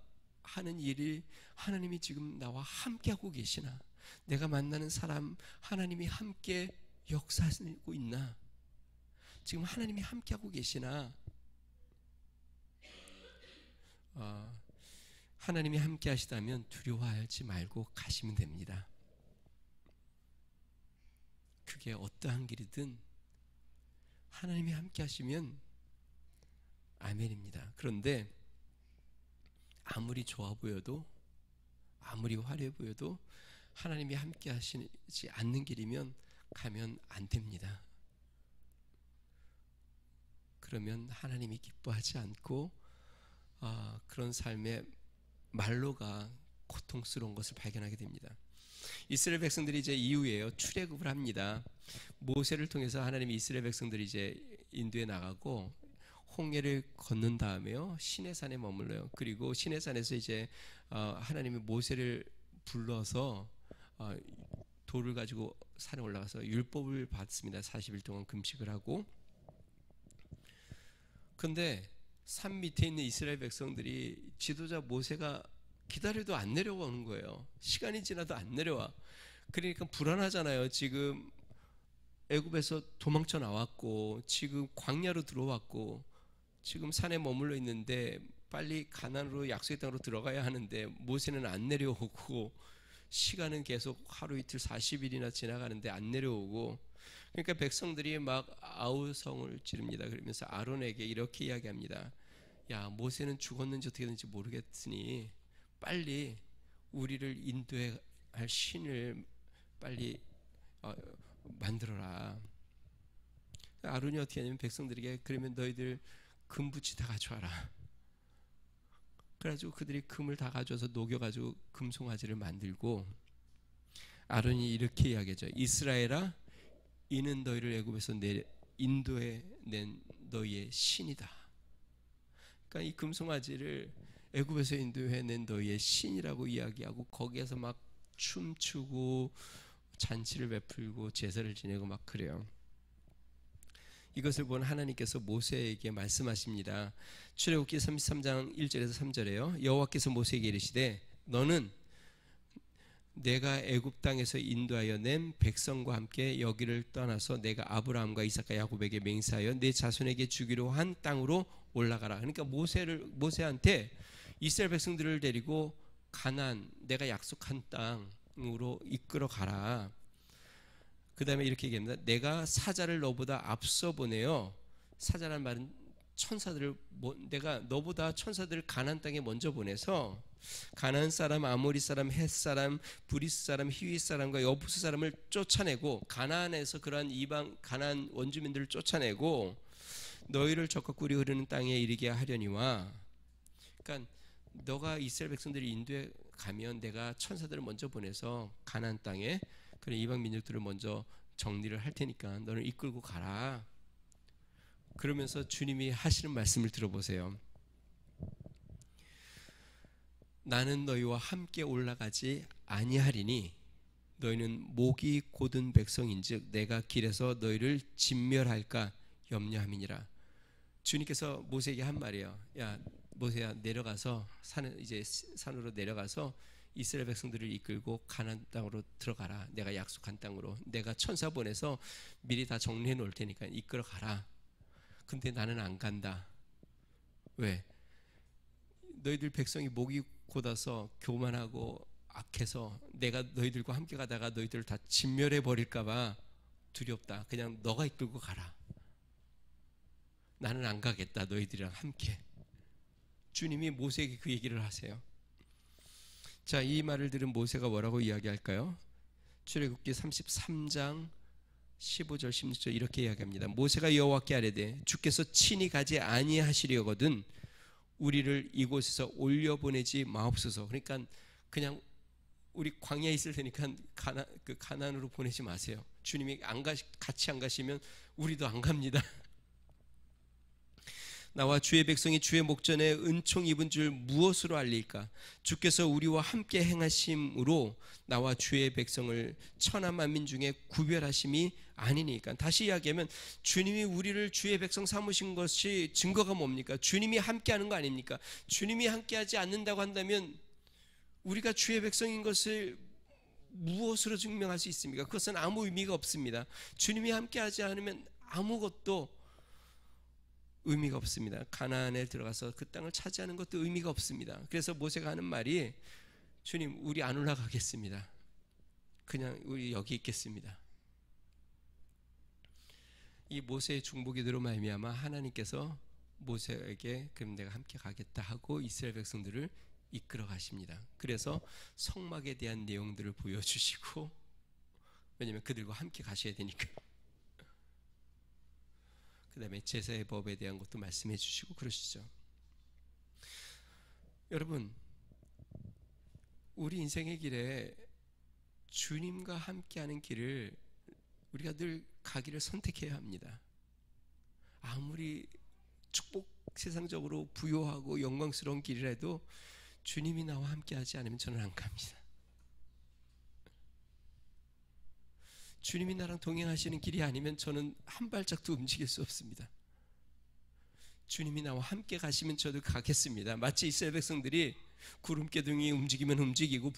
하는 일이 하나님이 지금 나와 함께하고 계시나 내가 만나는 사람 하나님이 함께 역사하고 있나 지금 하나님이 함께하고 계시나 하나님이 함께 하시다면 두려워하지 말고 가시면 됩니다. 그게 어떠한 길이든 하나님이 함께 하시면 아멘입니다. 그런데 아무리 좋아 보여도 아무리 화려해 보여도 하나님이 함께 하시지 않는 길이면 가면 안 됩니다. 그러면 하나님이 기뻐하지 않고 그런 삶의 말로가 고통스러운 것을 발견하게 됩니다. 이스라엘 백성들이 이제 이후에요 출애굽을 합니다. 모세를 통해서 하나님이 이스라엘 백성들이 이제 인도에 나가고 홍해를 건넌 다음에요 시내산에 머물러요. 그리고 시내산에서 이제 하나님이 모세를 불러서 돌을 가지고 산에 올라가서 율법을 받습니다. 40일 동안 금식을 하고. 근데 산 밑에 있는 이스라엘 백성들이 지도자 모세가 기다려도 안 내려오는 거예요. 시간이 지나도 안 내려와. 그러니까 불안하잖아요. 지금 애굽에서 도망쳐 나왔고 지금 광야로 들어왔고 지금 산에 머물러 있는데 빨리 가나안으로 약속의 땅으로 들어가야 하는데 모세는 안 내려오고 시간은 계속 하루 이틀 40일이나 지나가는데 안 내려오고 그러니까 백성들이 막 아우성을 지릅니다. 그러면서 아론에게 이렇게 이야기합니다. 야, 모세는 죽었는지 어떻게 됐는지 모르겠으니 빨리 우리를 인도해 할 신을 빨리 만들어라. 아론이 어떻게 하냐면 백성들에게 그러면 너희들 금붙이 다 가져와라. 그래가지고 그들이 금을 다 가져와서 녹여가지고 금송아지를 만들고, 아론이 이렇게 이야기하죠. 이스라엘아, 이는 너희를 애굽에서 인도해 낸 너희의 신이다. 그러니까 이 금송아지를 애굽에서 인도해 낸 너희의 신이라고 이야기하고, 거기에서 막 춤추고 잔치를 베풀고 제사를 지내고 막 그래요. 이것을 본 하나님께서 모세에게 말씀하십니다. 출애굽기 33장 1절에서 3절에요. 여호와께서 모세에게 이르시되 너는 내가 애굽 땅에서 인도하여 낸 백성과 함께 여기를 떠나서 내가 아브라함과 이삭과 야곱에게 맹세하여 내 자손에게 주기로 한 땅으로 올라가라. 그러니까 모세한테 이스라엘 백성들을 데리고 가나안, 내가 약속한 땅으로 이끌어 가라. 그 다음에 이렇게 얘기합니다. 내가 사자를 너보다 앞서 보내요. 사자란 말은 천사들을, 내가 너보다 천사들을 가나안 땅에 먼저 보내서 가나안 사람, 아모리 사람, 헷 사람, 브리스 사람, 히위 사람과 여부스 사람을 쫓아내고, 가나안에서 그러한 이방 가나안 원주민들을 쫓아내고 너희를 적과 꿀이 흐르는 땅에 이르게 하려니와. 그러니까 너가 이스라엘 백성들이 인도에 가면 내가 천사들을 먼저 보내서 가나안 땅에 그런 이방 민족들을 먼저 정리를 할 테니까 너를 이끌고 가라. 그러면서 주님이 하시는 말씀을 들어보세요. 나는 너희와 함께 올라가지 아니하리니 너희는 목이 곧은 백성인즉 내가 길에서 너희를 진멸할까 염려함이니라. 주님께서 모세에게 한 말이에요. 야, 모세야, 내려가서 산으로 내려가서 이스라엘 백성들을 이끌고 가나안 땅으로 들어가라. 내가 약속한 땅으로 내가 천사 보내서 미리 다 정리해 놓을 테니까 이끌어 가라. 근데 나는 안 간다. 왜? 너희들 백성이 목이 곧아서 교만하고 악해서 내가 너희들과 함께 가다가 너희들을 다 진멸해 버릴까 봐 두렵다. 그냥 너가 이끌고 가라. 나는 안 가겠다. 너희들이랑 함께. 주님이 모세에게 그 얘기를 하세요. 자, 이 말을 들은 모세가 뭐라고 이야기할까요? 출애굽기 33장 15절 16절 이렇게 이야기합니다. 모세가 여호와께 아뢰되 주께서 친히 가지 아니하시려거든 우리를 이곳에서 올려보내지 마옵소서. 그러니까 그냥 우리 광야에 있을 테니까 가나안으로 보내지 마세요. 주님이 같이 안 가시면 우리도 안 갑니다. 나와 주의 백성이 주의 목전에 은총 입은 줄 무엇으로 알릴까? 주께서 우리와 함께 행하심으로 나와 주의 백성을 천하 만민 중에 구별하심이 아니니까. 다시 이야기하면 주님이 우리를 주의 백성 삼으신 것이 증거가 뭡니까? 주님이 함께하는 거 아닙니까? 주님이 함께하지 않는다고 한다면 우리가 주의 백성인 것을 무엇으로 증명할 수 있습니까? 그것은 아무 의미가 없습니다. 주님이 함께하지 않으면 아무것도 의미가 없습니다. 가나안에 들어가서 그 땅을 차지하는 것도 의미가 없습니다. 그래서 모세가 하는 말이 주님, 우리 안 올라가겠습니다. 그냥 우리 여기 있겠습니다. 이 모세의 중보기도로 말미암아 하나님께서 모세에게 그럼 내가 함께 가겠다 하고 이스라엘 백성들을 이끌어 가십니다. 그래서 성막에 대한 내용들을 보여주시고, 왜냐하면 그들과 함께 가셔야 되니까. 그 다음에 제사의 법에 대한 것도 말씀해 주시고 그러시죠. 여러분, 우리 인생의 길에 주님과 함께하는 길을 우리가 늘 가기를 선택해야 합니다. 아무리 세상적으로 부요하고 영광스러운 길이라도 주님이 나와 함께하지 않으면 저는 안 갑니다. 주님이 나랑 동행하시는 길이 아니면 저는 한 발짝도 움직일 수 없습니다. 주님이 나와 함께 가시면 저도 가겠습니다. 마치 이스라엘 백성들이 구름기둥이 움직이면 움직이고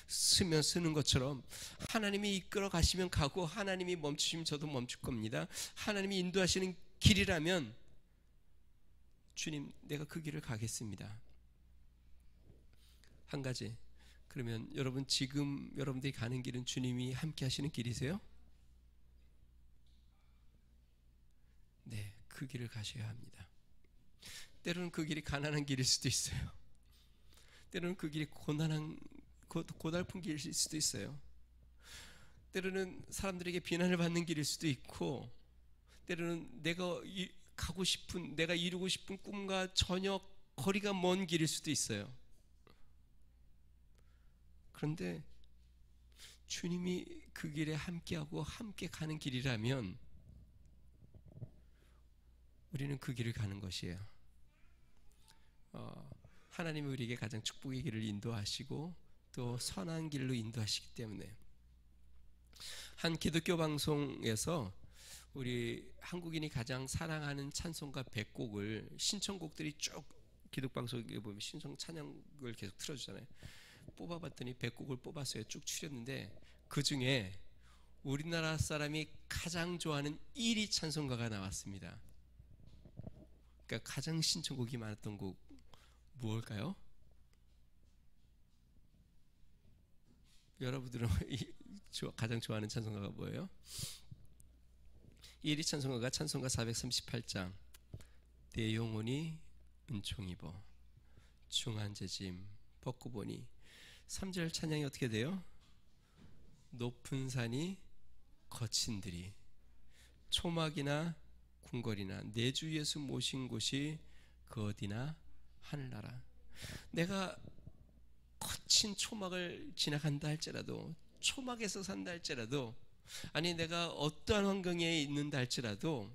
쓰면 쓰는 것처럼 하나님이 이끌어 가시면 가고 하나님이 멈추시면 저도 멈출 겁니다. 하나님이 인도하시는 길이라면 주님, 내가 그 길을 가겠습니다. 한 가지, 그러면 여러분 지금 여러분들이 가는 길은 주님이 함께 하시는 길이세요? 네, 그 길을 가셔야 합니다. 때로는 그 길이 가난한 길일 수도 있어요. 때로는 그 길이 고달픈 길일 수도 있어요. 때로는 사람들에게 비난을 받는 길일 수도 있고, 때로는 내가 가고 싶은, 내가 이루고 싶은 꿈과 전혀 거리가 먼 길일 수도 있어요. 그런데 주님이 그 길에 함께하고 함께 가는 길이라면 우리는 그 길을 가는 것이에요. 하나님이 우리에게 가장 축복의 길을 인도하시고 또 선한 길로 인도하시기 때문에, 한 기독교 방송에서 우리 한국인이 가장 사랑하는 찬송가 100곡을, 신청곡들이 쭉 기독 방송에 보면 신청 찬양을 계속 틀어주잖아요. 뽑아봤더니 100곡을 뽑았어요. 쭉 추렸는데 그 중에 우리나라 사람이 가장 좋아하는 1위 찬송가가 나왔습니다. 그러니까 가장 신청곡이 많았던 곡 무엇일까요? 여러분들은 가장 좋아하는 찬송가가 뭐예요? 1위 찬송가가 찬송가 438장 내 영혼이 은총 입어 중한 재짐 벗고 보니. 3절 찬양이 어떻게 돼요? 높은 산이 거친 들이 초막이나 궁궐이나 내 주 예수 모신 곳이 그 어디나 하늘나라. 내가 거친 초막을 지나간다 할지라도, 초막에서 산다 할지라도, 아니 내가 어떠한 환경에 있는다 할지라도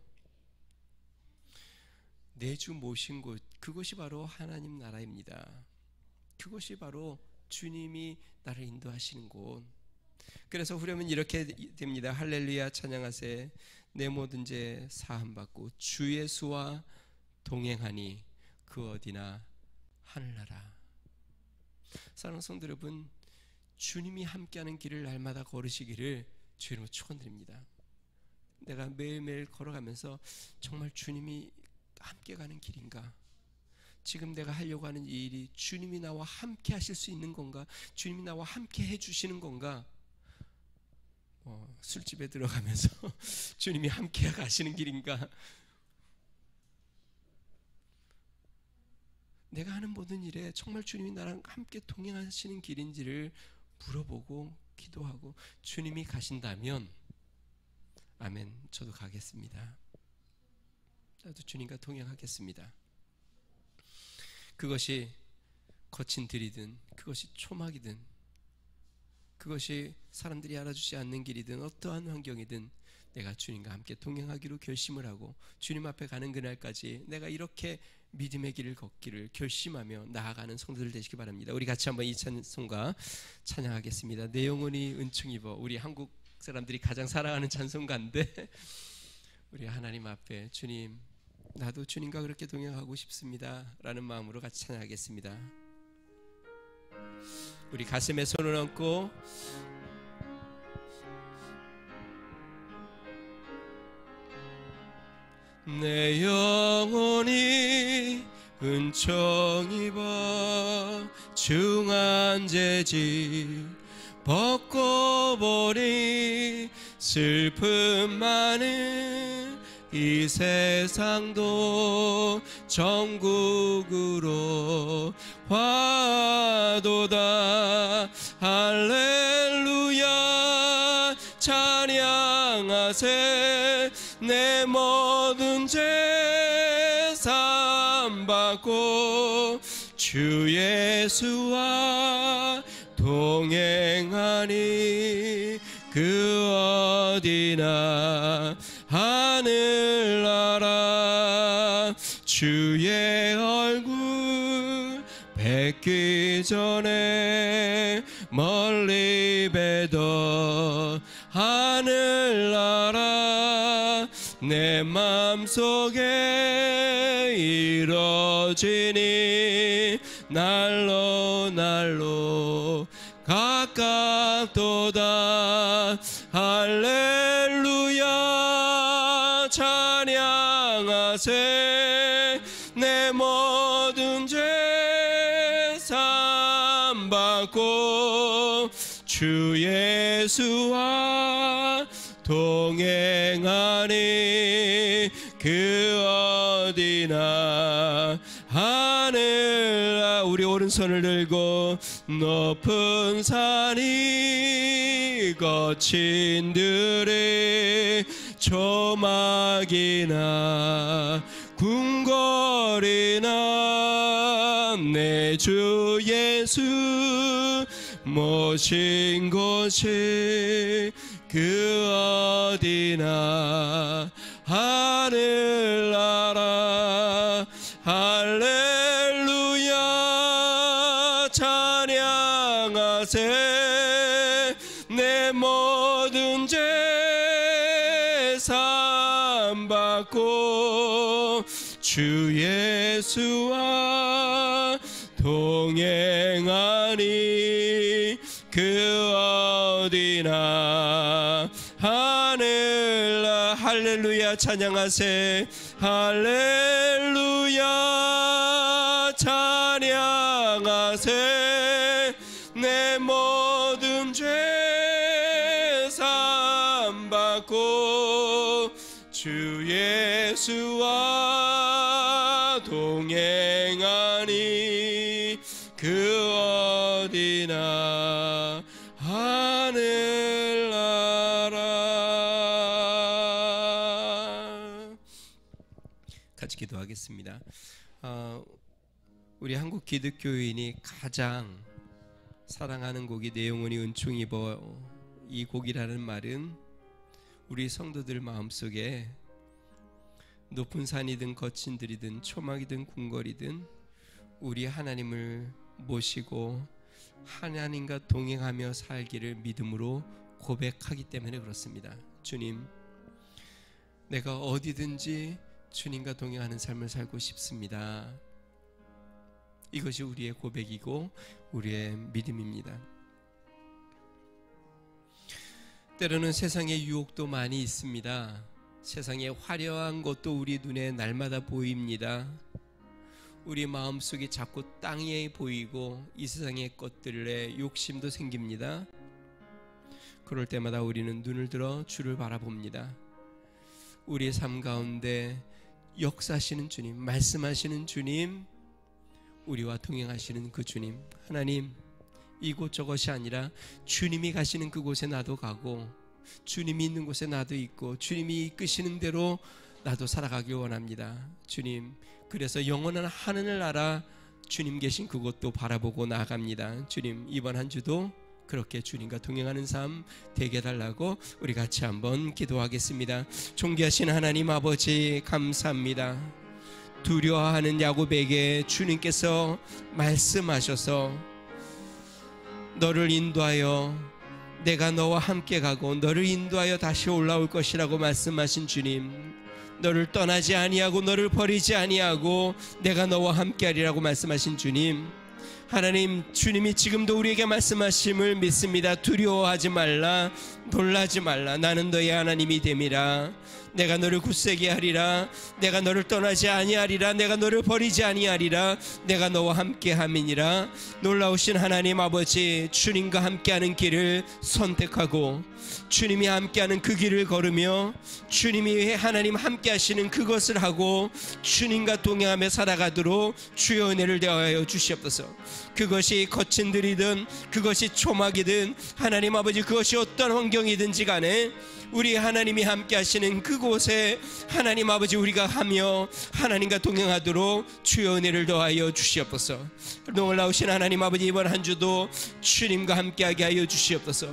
내 주 모신 곳, 그것이 바로 하나님 나라입니다. 그것이 바로 주님이 나를 인도하시는 곳. 그래서 후렴은 이렇게 됩니다. 할렐루야 찬양하세 내 모든 죄 사함받고 주 예수와 동행하니 그 어디나 하늘나라. 사랑하는 성도 여러분, 주님이 함께하는 길을 날마다 걸으시기를 주 이름으로 축원드립니다. 내가 매일매일 걸어가면서 정말 주님이 함께 가는 길인가? 지금 내가 하려고 하는 이 일이 주님이 나와 함께 하실 수 있는 건가? 주님이 나와 함께 해주시는 건가? 술집에 들어가면서 주님이 함께 가시는 길인가? 내가 하는 모든 일에 정말 주님이 나랑 함께 동행하시는 길인지를 물어보고 기도하고, 주님이 가신다면 아멘, 저도 가겠습니다. 나도 주님과 동행하겠습니다. 그것이 거친 들이든 그것이 초막이든 그것이 사람들이 알아주지 않는 길이든 어떠한 환경이든 내가 주님과 함께 동행하기로 결심을 하고 주님 앞에 가는 그날까지 내가 이렇게 믿음의 길을 걷기를 결심하며 나아가는 성도들 되시기 바랍니다. 우리 같이 한번 이 찬송가 찬양하겠습니다. 내 영혼이 은총 입어. 우리 한국 사람들이 가장 사랑하는 찬송가인데 우리 하나님 앞에 주님, 나도 주님과 그렇게 동행하고 싶습니다 라는 마음으로 같이 찬양하겠습니다. 우리 가슴에 손을 얹고 내 영혼이 은총 입어 중한 재질 벗고 보니 슬픔 많은 이 세상도 천국으로 화도다. 할렐루야 찬양하세 내 모든 죄 사함받고 주 예수와 동행하니 그 어디나 하늘나라. 주의 얼굴 뵙기 전에 멀리 뵈던 하늘나라 내 맘속에 이뤄지니 날로 날로 가깝도다. 할렐루야 찬양하세 내 모든 죄 사함받고 주 예수와 동행하니 그 어디나 하늘 우리 오른손을 들고 높은 산이 거친 들에 조막이나 궁궐이나 내 주 예수 모신 곳이 그 어디나 하늘나라 할렐루야 찬양하세 내 모든 죄 사함받고 주 예수와 동행하니 그 어디나 하늘나 할렐루야 찬양하세 할렐루야 찬양하세 내 모든 죄 사함받고 주 예수와 동행하니 그 어디나 하늘나라. 같이 기도하겠습니다. 우리 한국 기독교인이 가장 사랑하는 곡이 내 영혼이 은총 입어. 이 곡이라는 말은 우리 성도들 마음속에 높은 산이든 거친 들이든 초막이든 궁궐이든 우리 하나님을 모시고 하나님과 동행하며 살기를 믿음으로 고백하기 때문에 그렇습니다. 주님, 내가 어디든지 주님과 동행하는 삶을 살고 싶습니다. 이것이 우리의 고백이고 우리의 믿음입니다. 때로는 세상에 유혹도 많이 있습니다. 세상에 화려한 것도 우리 눈에 날마다 보입니다. 우리 마음속에 자꾸 땅에 보이고 이 세상의 것들에 욕심도 생깁니다. 그럴 때마다 우리는 눈을 들어 주를 바라봅니다. 우리의 삶 가운데 역사하시는 주님, 말씀하시는 주님, 우리와 동행하시는 그 주님, 하나님, 이곳저곳이 아니라 주님이 가시는 그곳에 나도 가고 주님이 있는 곳에 나도 있고 주님이 이끄시는 대로 나도 살아가길 원합니다. 주님, 그래서 영원한 하늘나라 주님 계신 그곳도 바라보고 나아갑니다. 주님, 이번 한 주도 그렇게 주님과 동행하는 삶 되게 해달라고 우리 같이 한번 기도하겠습니다. 존귀하신 하나님 아버지, 감사합니다. 두려워하는 야곱에게 주님께서 말씀하셔서 너를 인도하여 내가 너와 함께 가고 너를 인도하여 다시 올라올 것이라고 말씀하신 주님, 너를 떠나지 아니하고 너를 버리지 아니하고 내가 너와 함께하리라고 말씀하신 주님, 하나님, 주님이 지금도 우리에게 말씀하심을 믿습니다. 두려워하지 말라, 놀라지 말라, 나는 너의 하나님이 됨이라. 내가 너를 굳세게 하리라. 내가 너를 떠나지 아니하리라. 내가 너를 버리지 아니하리라. 내가 너와 함께함이니라. 놀라우신 하나님 아버지, 주님과 함께하는 길을 선택하고 주님이 함께하는 그 길을 걸으며 주님이 하나님 함께하시는 그것을 하고 주님과 동행하며 살아가도록 주의 은혜를 대하여 주시옵소서. 그것이 거친 들이든 그것이 초막이든 하나님 아버지, 그것이 어떤 환경이든지 간에 우리 하나님이 함께 하시는 그곳에 하나님 아버지 우리가 하며 하나님과 동행하도록 주의 은혜를 더하여 주시옵소서. 놀라우신 하나님 아버지, 이번 한 주도 주님과 함께하게 하여 주시옵소서.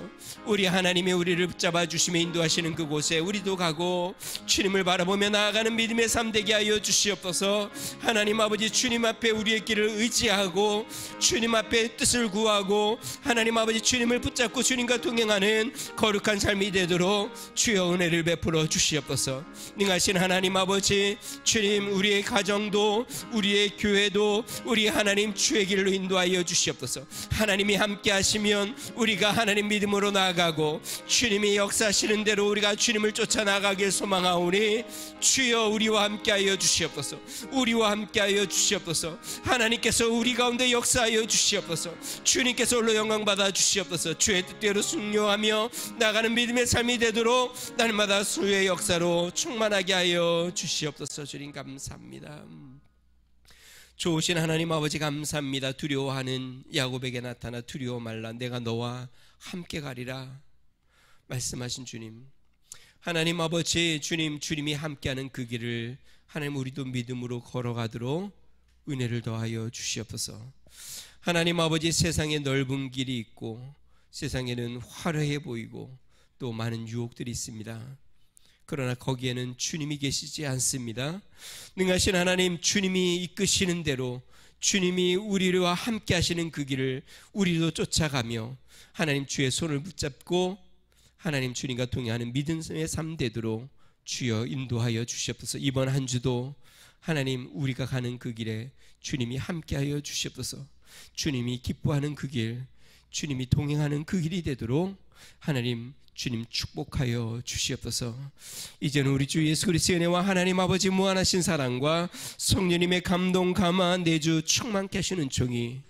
우리 하나님이 우리를 붙잡아 주시며 인도하시는 그곳에 우리도 가고 주님을 바라보며 나아가는 믿음의 삶 되게 하여 주시옵소서. 하나님 아버지, 주님 앞에 우리의 길을 의지하고 주님 앞에 뜻을 구하고 하나님 아버지 주님을 붙잡고 주님과 동행하는 거룩한 삶이 되도록 주여 은혜를 베풀어 주시옵소서. 능하신 하나님 아버지, 주님, 우리의 가정도 우리의 교회도 우리 하나님 주의 길로 인도하여 주시옵소서. 하나님이 함께 하시면 우리가 하나님 믿음으로 나아가고 주님이 역사하시는 대로 우리가 주님을 쫓아 나가길 소망하오니 주여 우리와 함께하여 주시옵소서. 우리와 함께하여 주시옵소서. 하나님께서 우리 가운데 역사하여 주시옵소서. 주님께서 홀로 영광 받아 주시옵소서. 주의 뜻대로 순종하며 나가는 믿음의 삶이 되도록 날마다 주의 역사로 충만하게 하여 주시옵소서. 주님 감사합니다. 좋으신 하나님 아버지 감사합니다. 두려워하는 야곱에게 나타나 두려워 말라, 내가 너와 함께 가리라 말씀하신 주님, 하나님 아버지, 주님이 함께하는 그 길을 하나님 우리도 믿음으로 걸어가도록 은혜를 더하여 주시옵소서. 하나님 아버지, 세상에 넓은 길이 있고 세상에는 화려해 보이고 또 많은 유혹들이 있습니다. 그러나 거기에는 주님이 계시지 않습니다. 능하신 하나님, 주님이 이끄시는 대로 주님이 우리와 함께 하시는 그 길을 우리도 쫓아가며 하나님 주의 손을 붙잡고 하나님 주님과 동행하는 믿음의 삶 되도록 주여 인도하여 주시옵소서. 이번 한 주도 하나님 우리가 가는 그 길에 주님이 함께하여 주시옵소서. 주님이 기뻐하는 그 길, 주님이 동행하는 그 길이 되도록 하나님 주님 축복하여 주시옵소서. 이제는 우리 주 예수 그리스도의 은혜와 하나님 아버지 무한하신 사랑과 성령님의 감동 감화 내주 충만케 하시는 종이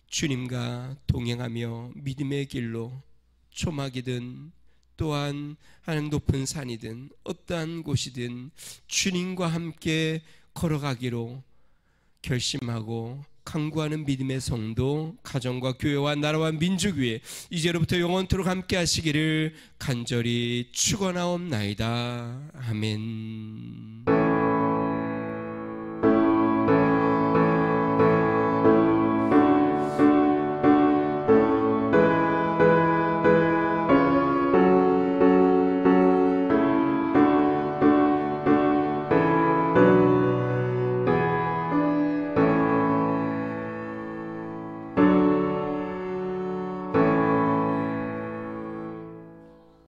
주님과 동행하며 믿음의 길로 초막이든 또한 하나님 높은 산이든 어떠한 곳이든 주님과 함께 걸어가기로 결심하고 강구하는 믿음의 성도, 가정과 교회와 나라와 민족 위에 이제로부터 영원토록 함께 하시기를 간절히 축원하옵나이다. 아멘.